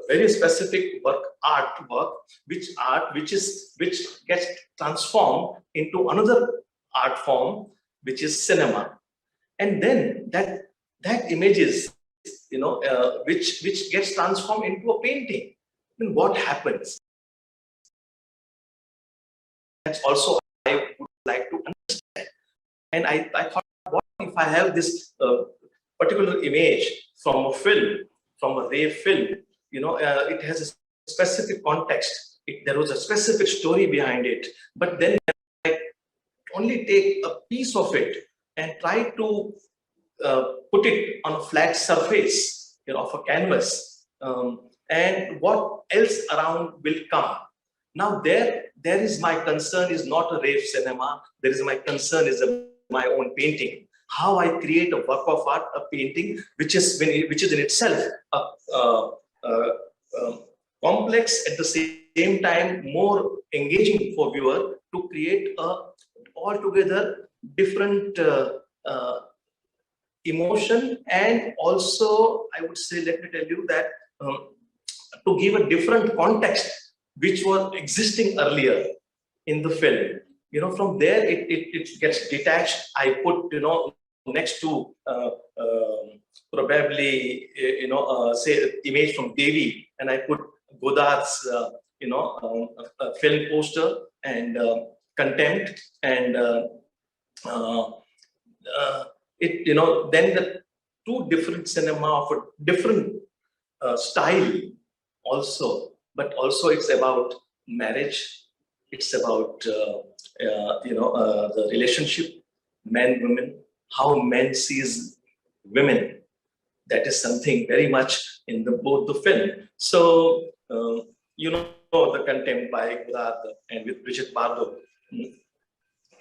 very specific artwork, which gets transformed into another art form, which is cinema, and then that images, which gets transformed into a painting. Then what happens? That's also I would like to understand. And I thought, what if I have this particular image from a film, from a Ray film? It has a specific context. There was a specific story behind it. But then I only take a piece of it and try to put it on a flat surface, of a canvas, and what else around will come. Now there is my concern is not a Ray cinema. There is my concern is my own painting. How I create a work of art, a painting, which is in itself complex, at the same time more engaging for viewer, to create a altogether different emotion, and also I would say, let me tell you that to give a different context which was existing earlier in the film. From there it gets detached. I put, next to probably, say image from Devi, and I put Godard's, film poster and Contempt, and then the two different cinema of a different style also, but also it's about marriage. It's about the relationship, men, women, how men sees women. That is something very much in both the film. So the Contempt by Godard and with Brigitte Bardot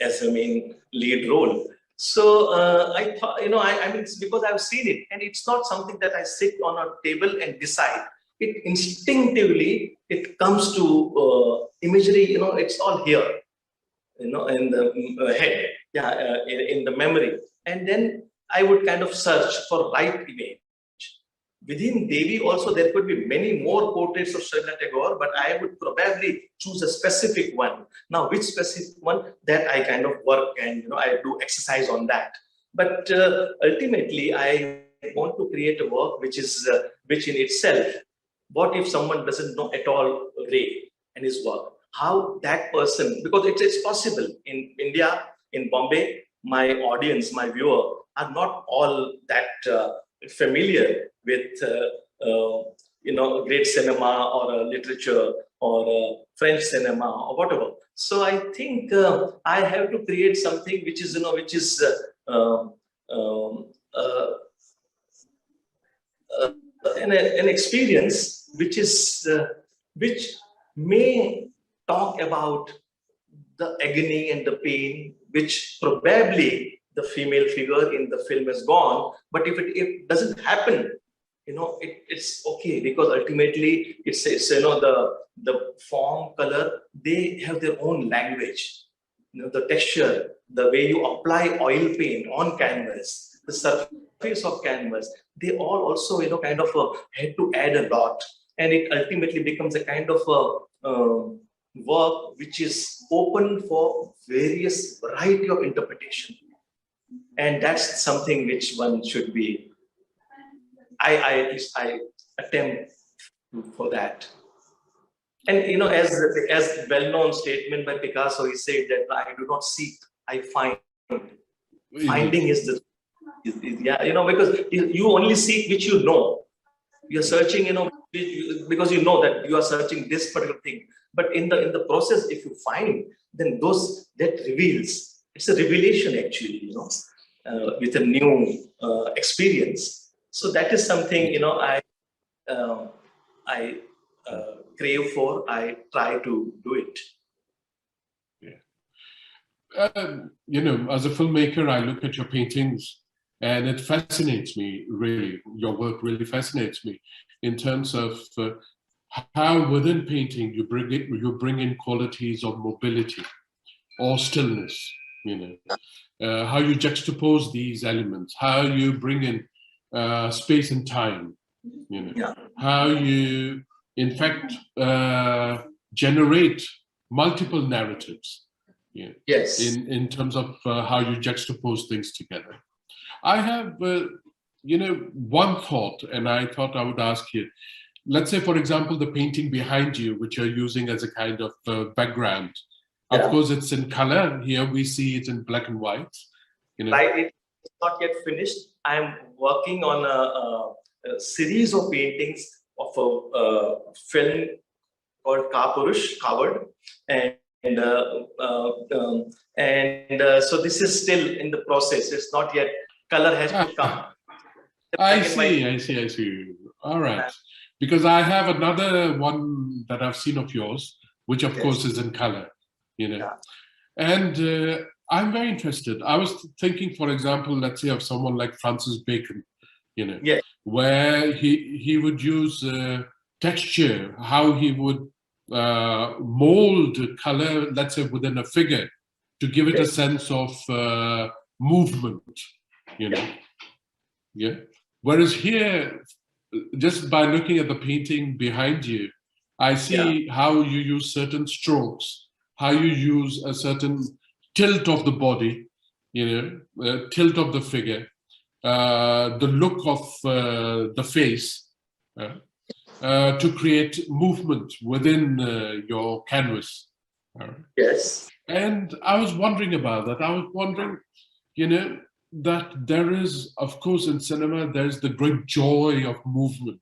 as a main lead role. So I thought, I mean, it's because I've seen it, and it's not something that I sit on a table and decide. It instinctively, it comes to imagery, it's all here, in the head, in the memory. And then I would kind of search for right image. Within Devi also, there could be many more portraits of Sharmila Tagore, but I would probably choose a specific one. Now, which specific one, that I kind of work and I do exercise on that. But ultimately, I want to create a work which in itself, what if someone doesn't know at all Ray and his work? How that person, because it's possible in India, in Bombay, my audience, my viewer are not all that familiar with great cinema or literature or French cinema or whatever. So I think I have to create something which is an experience which may talk about the agony and the pain which probably the female figure in the film is gone. But if it doesn't happen, it's okay, because ultimately it's the form, color, they have their own language. The texture, the way you apply oil paint on canvas, the surface of canvas, they all also kind of had to add a lot, and it ultimately becomes a kind of work which is open for various variety of interpretation. And that's something which one should be, I attempt for that. And as well-known statement by Picasso, he said that I do not seek, I find. Finding is the, because you only seek which you know. You're searching, because you know that you are searching this particular thing. But in the process, if you find, then that reveals. It's a revelation actually, with a new experience. So that is something I crave for. I try to do it. As a filmmaker, I look at your paintings, and it fascinates me, really. Your work really fascinates me in terms of how within painting you bring in qualities of mobility or stillness. How you juxtapose these elements, how you bring in space and time. How you, in fact, generate multiple narratives. Yes. In terms of how you juxtapose things together. I have, one thought, and I thought I would ask you. Let's say, for example, the painting behind you, which you're using as a kind of background. Of course, it's in color. Here we see it in black and white. Right, it's not yet finished. I'm working on a series of paintings of a film called Coward, and so this is still in the process. It's not yet. Color has to come. I see. All right. Because I have another one that I've seen of yours, which of course is in color, and I'm very interested. I was thinking, for example, let's say of someone like Francis Bacon, where he would use texture, how he would mold color, let's say within a figure, to give it a sense of movement, Yeah. Whereas here, just by looking at the painting behind you, I see how you use certain strokes, how you use a certain tilt of the body, tilt of the figure, the look of the face, to create movement within your canvas. Yes. And I was wondering about that. I was wondering, that there is, of course, in cinema, there's the great joy of movement.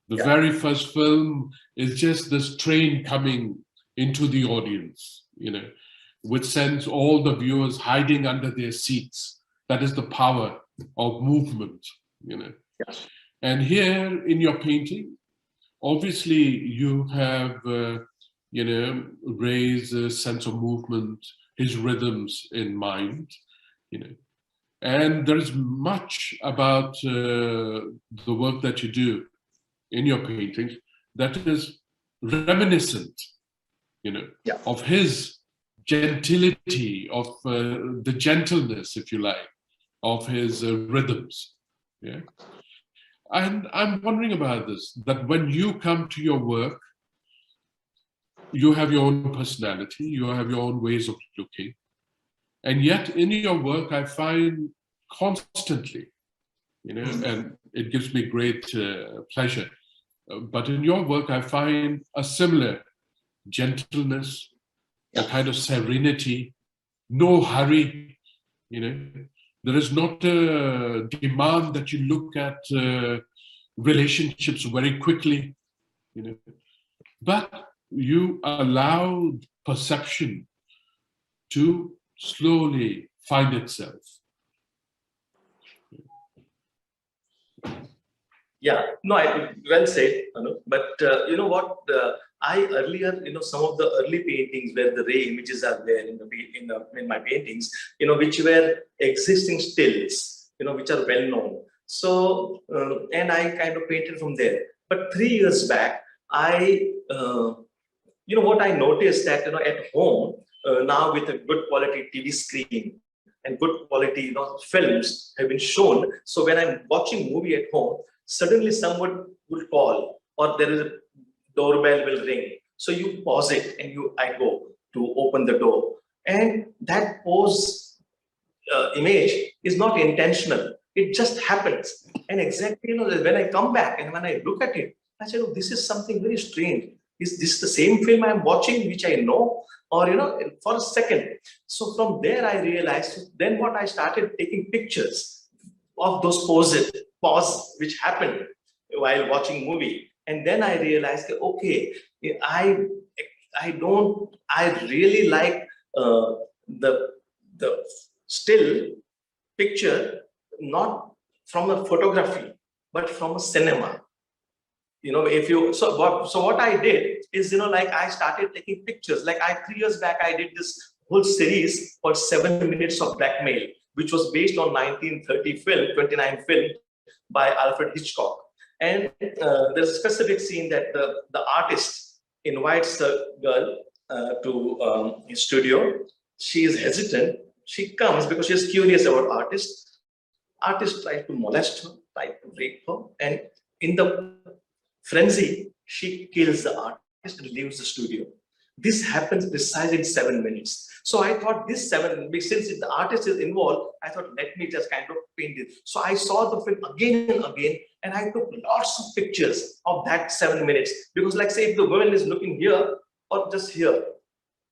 The very first film is just this train coming into the audience, which sends all the viewers hiding under their seats. That is the power of movement, And here in your painting, obviously you have, Ray's sense of movement, his rhythms in mind, And there's much about the work that you do in your paintings that is reminiscent, of his gentility, of the gentleness, if you like, of his rhythms. And I'm wondering about this, that when you come to your work, you have your own personality, you have your own ways of looking. And yet in your work, I find constantly, and it gives me great pleasure, but in your work, I find a similar gentleness, a kind of serenity, no hurry, There is not a demand that you look at relationships very quickly, but you allow perception to slowly find itself. Yeah, no, well said, but you know what? I earlier, some of the early paintings where the ray images are there in my paintings, which were existing stills, which are well known. So, and I kind of painted from there. But 3 years back, what I noticed that, at home, now with a good quality TV screen and good quality, films have been shown. So when I'm watching movie at home, suddenly someone will call or there is a doorbell will ring. So you pause it and I go to open the door. And that pause image is not intentional. It just happens. And exactly, when I come back and when I look at it, I say, oh, this is something very strange. Is this the same film I'm watching, which I know? Or, for a second. So from there, I realized, then what I started taking pictures of those pause which happened while watching movie. And then I realized, okay, I really like the still picture, not from a photography, but from a cinema. So what I did is, I started taking pictures. 3 years back, I did this whole series called 7 Minutes of Blackmail, which was based on 1929 film by Alfred Hitchcock. And there's a specific scene that the artist invites the girl to his studio. She is hesitant. She comes because she's curious about artist. Artist tries to molest her, tries to rape her, and in the frenzy, she kills the artist and leaves the studio. This happens precisely in 7 minutes. So I thought this 7 minutes, since the artist is involved, I thought, let me just kind of paint it. So I saw the film again and again, and I took lots of pictures of that 7 minutes. Because say if the woman is looking here or just here,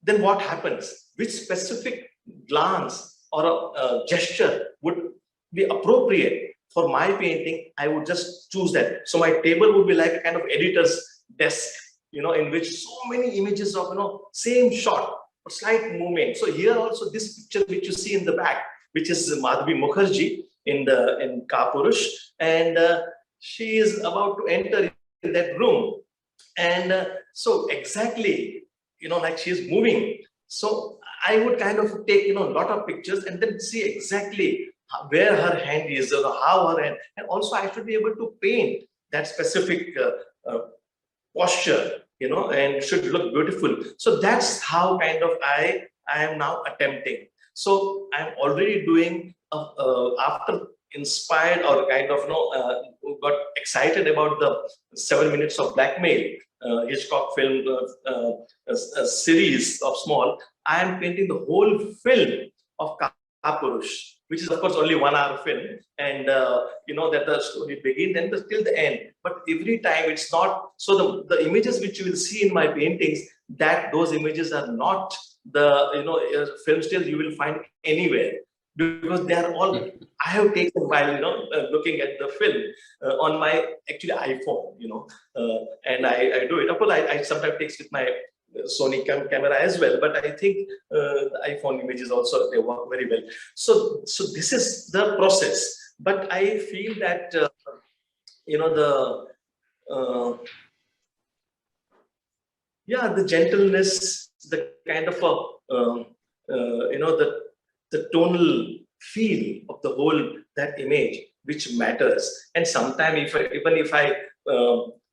then what happens? Which specific glance or a gesture would be appropriate for my painting? I would just choose that. So my table would be like a kind of editor's desk, in which so many images of, same shot, or slight movement. So here also this picture which you see in the back, which is Madhavi Mukherjee in Kapurush, and she is about to enter in that room. And so exactly, she is moving. So I would kind of take, a lot of pictures and then see exactly where her hand is, or how her hand, and also I should be able to paint that specific posture, and should look beautiful. So that's how kind of I I am now attempting. So I'm already doing after inspired or kind of got excited about the 7 Minutes of Blackmail Hitchcock film a series of small. I am painting the whole film of Kapurush, which is of course only 1 hour film, and that the story begins and till the end. But every time it's not so. The images which you will see in my paintings, that those images are not the film stills you will find anywhere, because they are all I have taken while looking at the film on my actually iPhone, and I do it. Of course, I sometimes take with my Sony camera as well, but I think the iPhone images also, they work very well. So this is the process. But I feel that the gentleness, the kind of the tonal feel of the whole that image, which matters. And sometimes even if I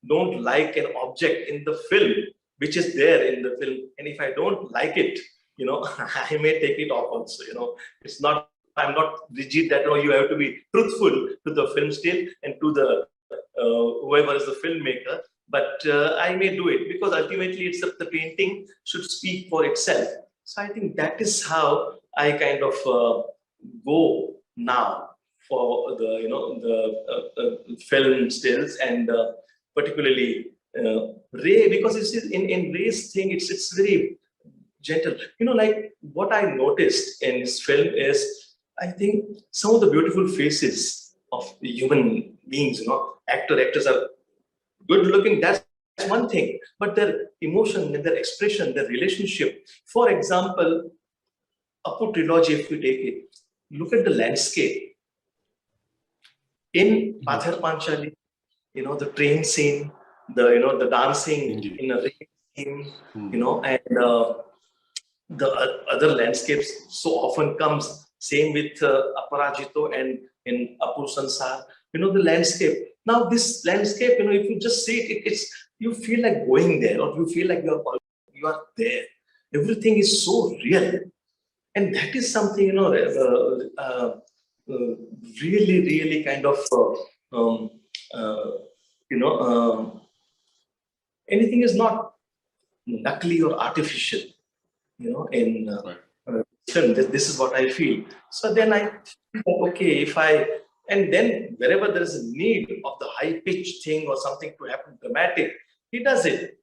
don't like an object in the film, which is there in the film, and if I don't like it, I may take it off also. It's not, I'm not rigid that you have to be truthful to the film still and to the whoever is the filmmaker. But I may do it because ultimately it's the painting should speak for itself. So I think that is how I kind of go now for the film stills, and particularly Ray, because it's in Ray's thing, it's very gentle. Like what I noticed in this film is, I think some of the beautiful faces of human beings, actors are good looking, that's one thing, but their emotion, their expression, their relationship. For example, Apu trilogy, if you take it, look at the landscape. In Pathar Panchali, the train scene, the dancing in a rain scene, and the other landscapes so often comes. Same with Aparajito and in Apur Sansar, the landscape. Now this landscape, if you just see it, you feel like going there, or you feel like you are there. Everything is so real, and that is something really, really kind of anything is not knuckly or artificial, in film. This is what I feel. So then I think, okay, and then wherever there is a need of the high pitch thing or something to happen dramatic, he does it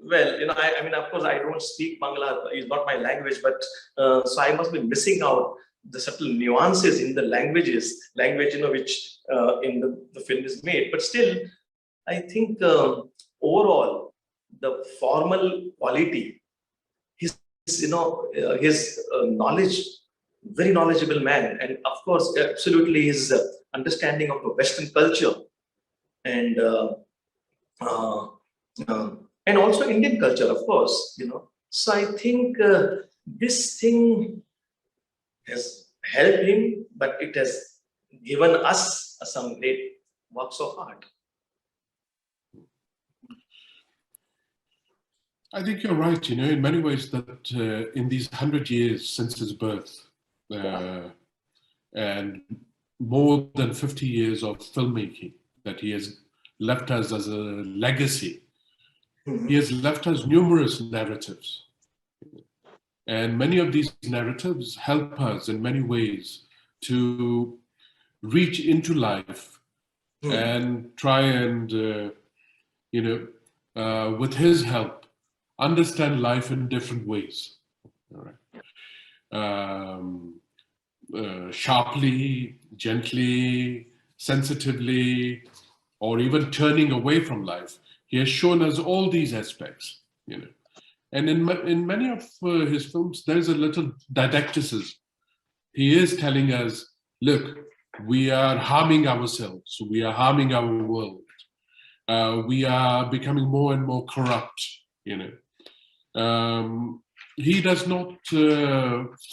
well. I mean, of course, I don't speak Bangla; it's not my language, but so I must be missing out the subtle nuances in the language, which in the film is made. But still, I think overall, the formal quality, his knowledge, very knowledgeable man, and of course, absolutely his understanding of the Western culture, and also Indian culture, of course. So I think this thing has helped him, but it has given us some great works of art. I think you're right, in many ways, that in these 100 years since his birth, and more than 50 years of filmmaking that he has left us as a legacy, he has left us numerous narratives. And many of these narratives help us in many ways to reach into life and try and, with his help, understand life in different ways. All right. Sharply, gently, sensitively, or even turning away from life. He has shown us all these aspects, And in many of his films, there's a little didacticism. He is telling us, look, we are harming ourselves. We are harming our world. We are becoming more and more corrupt, He does not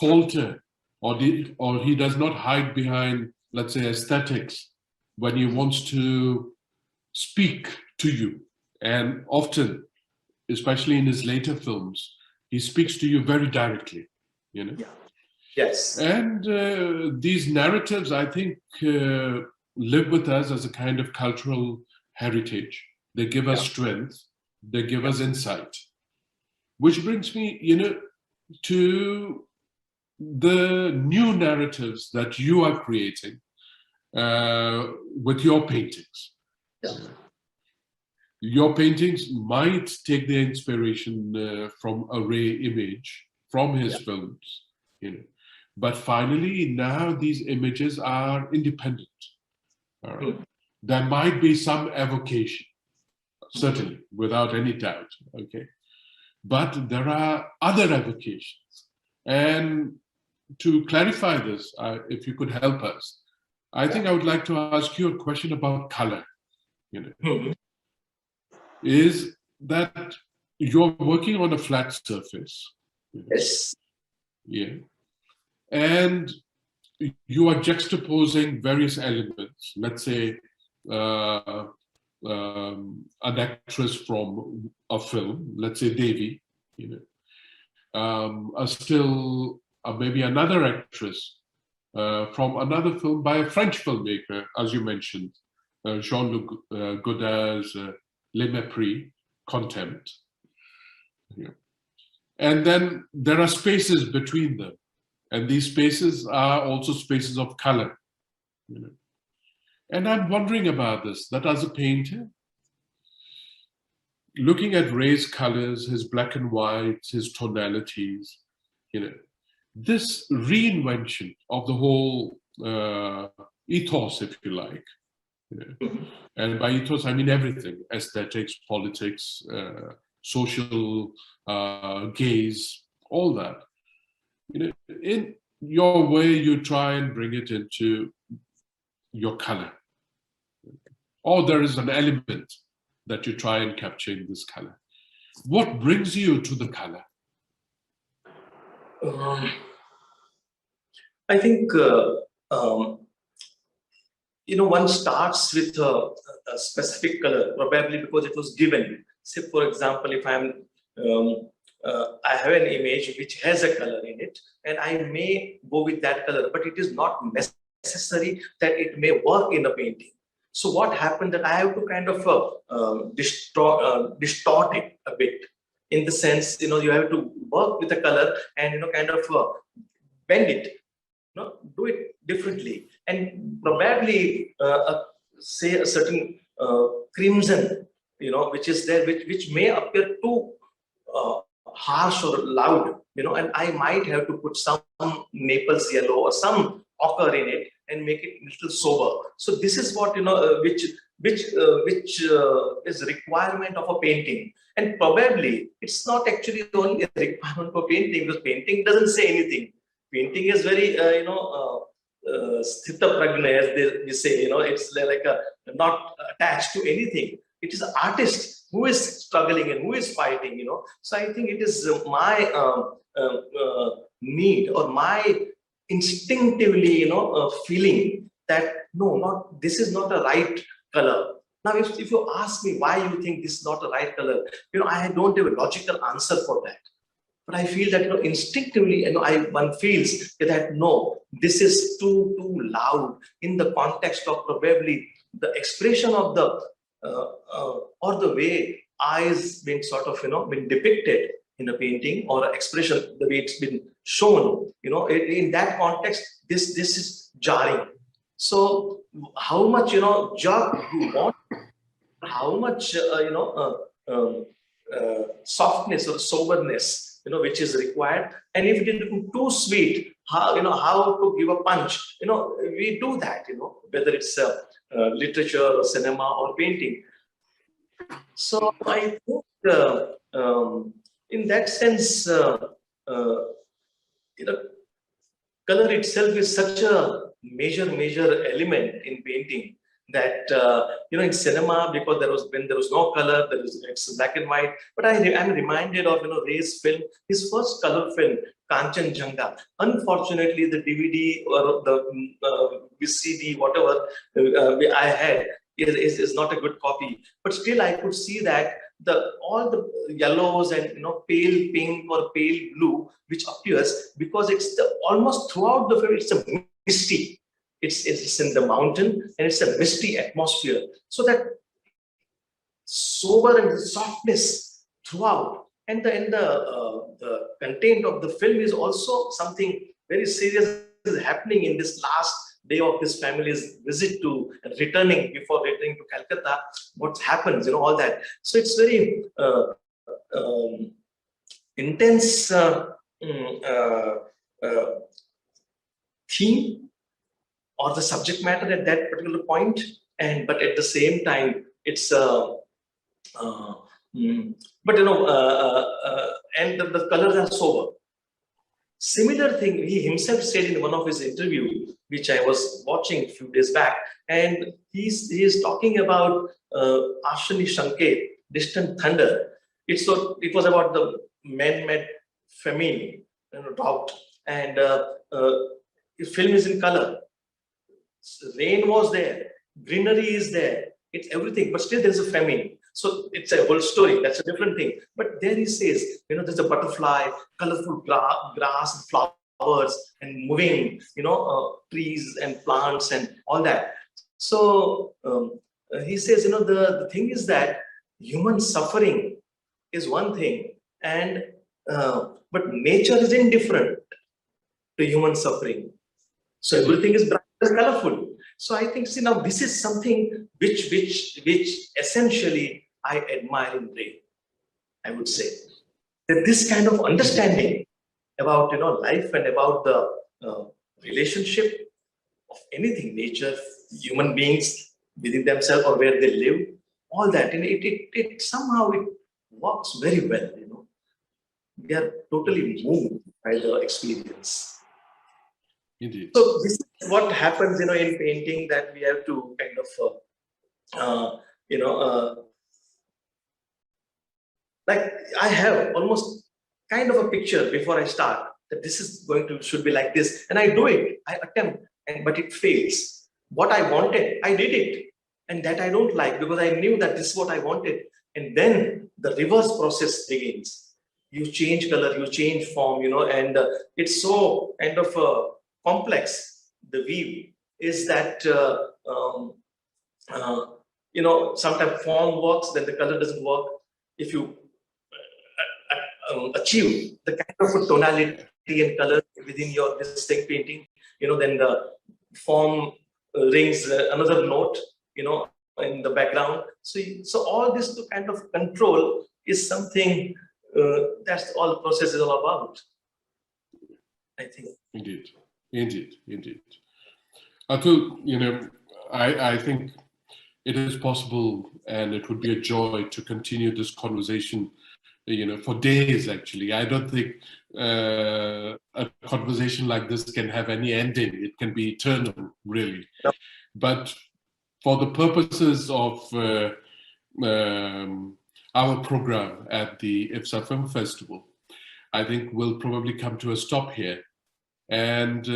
falter, or he does not hide behind, let's say, aesthetics when he wants to speak to you. And often, especially in his later films, he speaks to you very directly. you know. Yeah. Yes. And these narratives, I think, live with us as a kind of cultural heritage. They give us strength, they give us insight. Which brings me, you know, to the new narratives that you are creating with your paintings. Yeah. Your paintings might take their inspiration from a Ray image, from his films, you know. But finally, now these images are independent. All right. There might be some evocation, certainly, without any doubt. Okay. But there are other evocations. And to clarify this, if you could help us, I think I would like to ask you a question about color. You know, is that you're working on a flat surface? Yes. Yeah. And you are juxtaposing various elements. Let's say an actress from a film, let's say Devi, you know, maybe another actress from another film by a French filmmaker, as you mentioned, Jean-Luc Godard's Les Mépris, Contempt. Yeah. And then there are spaces between them. And these spaces are also spaces of color. You know. And I'm wondering about this, that as a painter, looking at Ray's colors, his black and whites, his tonalities, you know, this reinvention of the whole ethos, if you like, you know, and by ethos I mean everything: aesthetics, politics, social gaze, all that. You know, in your way, you try and bring it into your color, or there is an element that you try and capture in this color. What brings you to the color? I think you know, one starts with a specific color, probably because it was given. Say, for example, if I have an image which has a color in it, and I may go with that color, but it is not necessary that it may work in a painting. So what happened that I have to kind of distort it a bit, in the sense, you know, you have to work with the color and, you know, kind of bend it, you know, do it differently. And probably say a certain crimson, you know, which is there, which may appear too harsh or loud, you know, and I might have to put some Naples yellow or some ochre in it and make it a little sober. So this is what, you know, which is requirement of a painting. And probably it's not actually only a requirement for painting, because painting doesn't say anything. Painting is very, you know, sthita pragna, as we say, you know, it's like not attached to anything. It is an artist who is struggling and who is fighting, you know. So I think it is my need or my instinctively, you know, feeling that no, this is not a right color. Now, if you ask me why you think this is not a right color, you know, I don't have a logical answer for that. But I feel that, you know, instinctively, you know, one feels that no, this is too loud in the context of probably the expression of the or the way eyes being sort of, you know, been depicted in a painting, or expression, the way it's been shown, you know, in that context, this is jarring. So how much, you know, jerk you want, how much, you know, softness or soberness, you know, which is required. And if it is too sweet, how, you know, how to give a punch, you know, we do that, you know, whether it's literature or cinema or painting. So I think in that sense, you know, color itself is such a major element in painting that you know, in cinema, because when there was no color, it's black and white. But I'm reminded of, you know, Ray's film, his first color film, Kanchenjunga. Unfortunately, the DVD or the VCD, whatever I had, is not a good copy. But still, I could see that all the yellows and pale pink or pale blue which appears, because it's almost throughout the film it's a misty. It's in the mountain and it's a misty atmosphere. So that sober and the softness throughout, and the content of the film is also something very serious is happening in this last day of this family's visit to before returning to Calcutta. What happens, all that. So it's very intense theme or the subject matter at that particular point, but at the same time it's and the colors are sober. Similar thing he himself said in one of his interviews, which I was watching a few days back, and he's talking about Ashani Shanket, Distant Thunder. It was about the man-made famine, drought, and the film is in color. Rain was there, greenery is there, it's everything, but still there's a famine. So it's a whole story. That's a different thing. But there he says, there's a butterfly, colorful grass, flowers, and moving, trees and plants and all that. So he says, the thing is that human suffering is one thing, and but nature is indifferent to human suffering. So everything is bright and colorful. So I think, now this is something which essentially I admire in Ray. I would say that this kind of understanding about life and about the relationship of anything, nature, human beings within themselves or where they live, all that, and it somehow it works very well. We are totally moved by the experience. Indeed. So this is what happens, in painting, that we have to kind of, like I have almost kind of a picture before I start that this is should be like this, and I do it, I attempt, but it fails. What I wanted, I did it, and that I don't like because I knew that this is what I wanted, and then the reverse process begins. You change color, you change form, and it's so kind of complex. The weave is that sometimes form works, then the color doesn't work. If you achieve the kind of a tonality and color within your distinct painting, then the form rings another note, in the background. So all this to kind of control is something that's all the process is all about, I think. Indeed. Atul, I think it is possible, and it would be a joy to continue this conversation, for days, actually. I don't think a conversation like this can have any ending. It can be eternal, really. Yep. But for the purposes of our program at the IFFSA Film Festival, I think we'll probably come to a stop here. And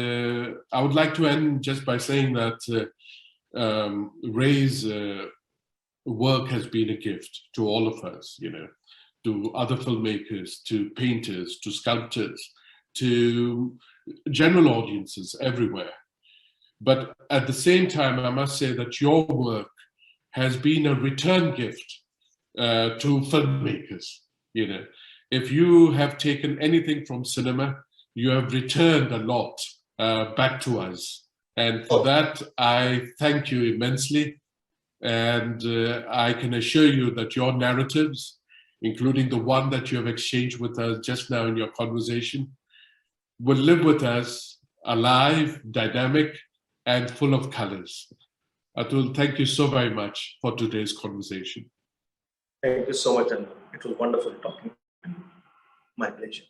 I would like to end just by saying that Ray's work has been a gift to all of us, to other filmmakers, to painters, to sculptors, to general audiences everywhere. But at the same time, I must say that your work has been a return gift to filmmakers. If you have taken anything from cinema, you have returned a lot back to us. And for that, I thank you immensely. And I can assure you that your narratives, including the one that you have exchanged with us just now in your conversation, will live with us alive, dynamic, and full of colors. Atul, thank you so very much for today's conversation. Thank you so much, and it was wonderful talking. My pleasure.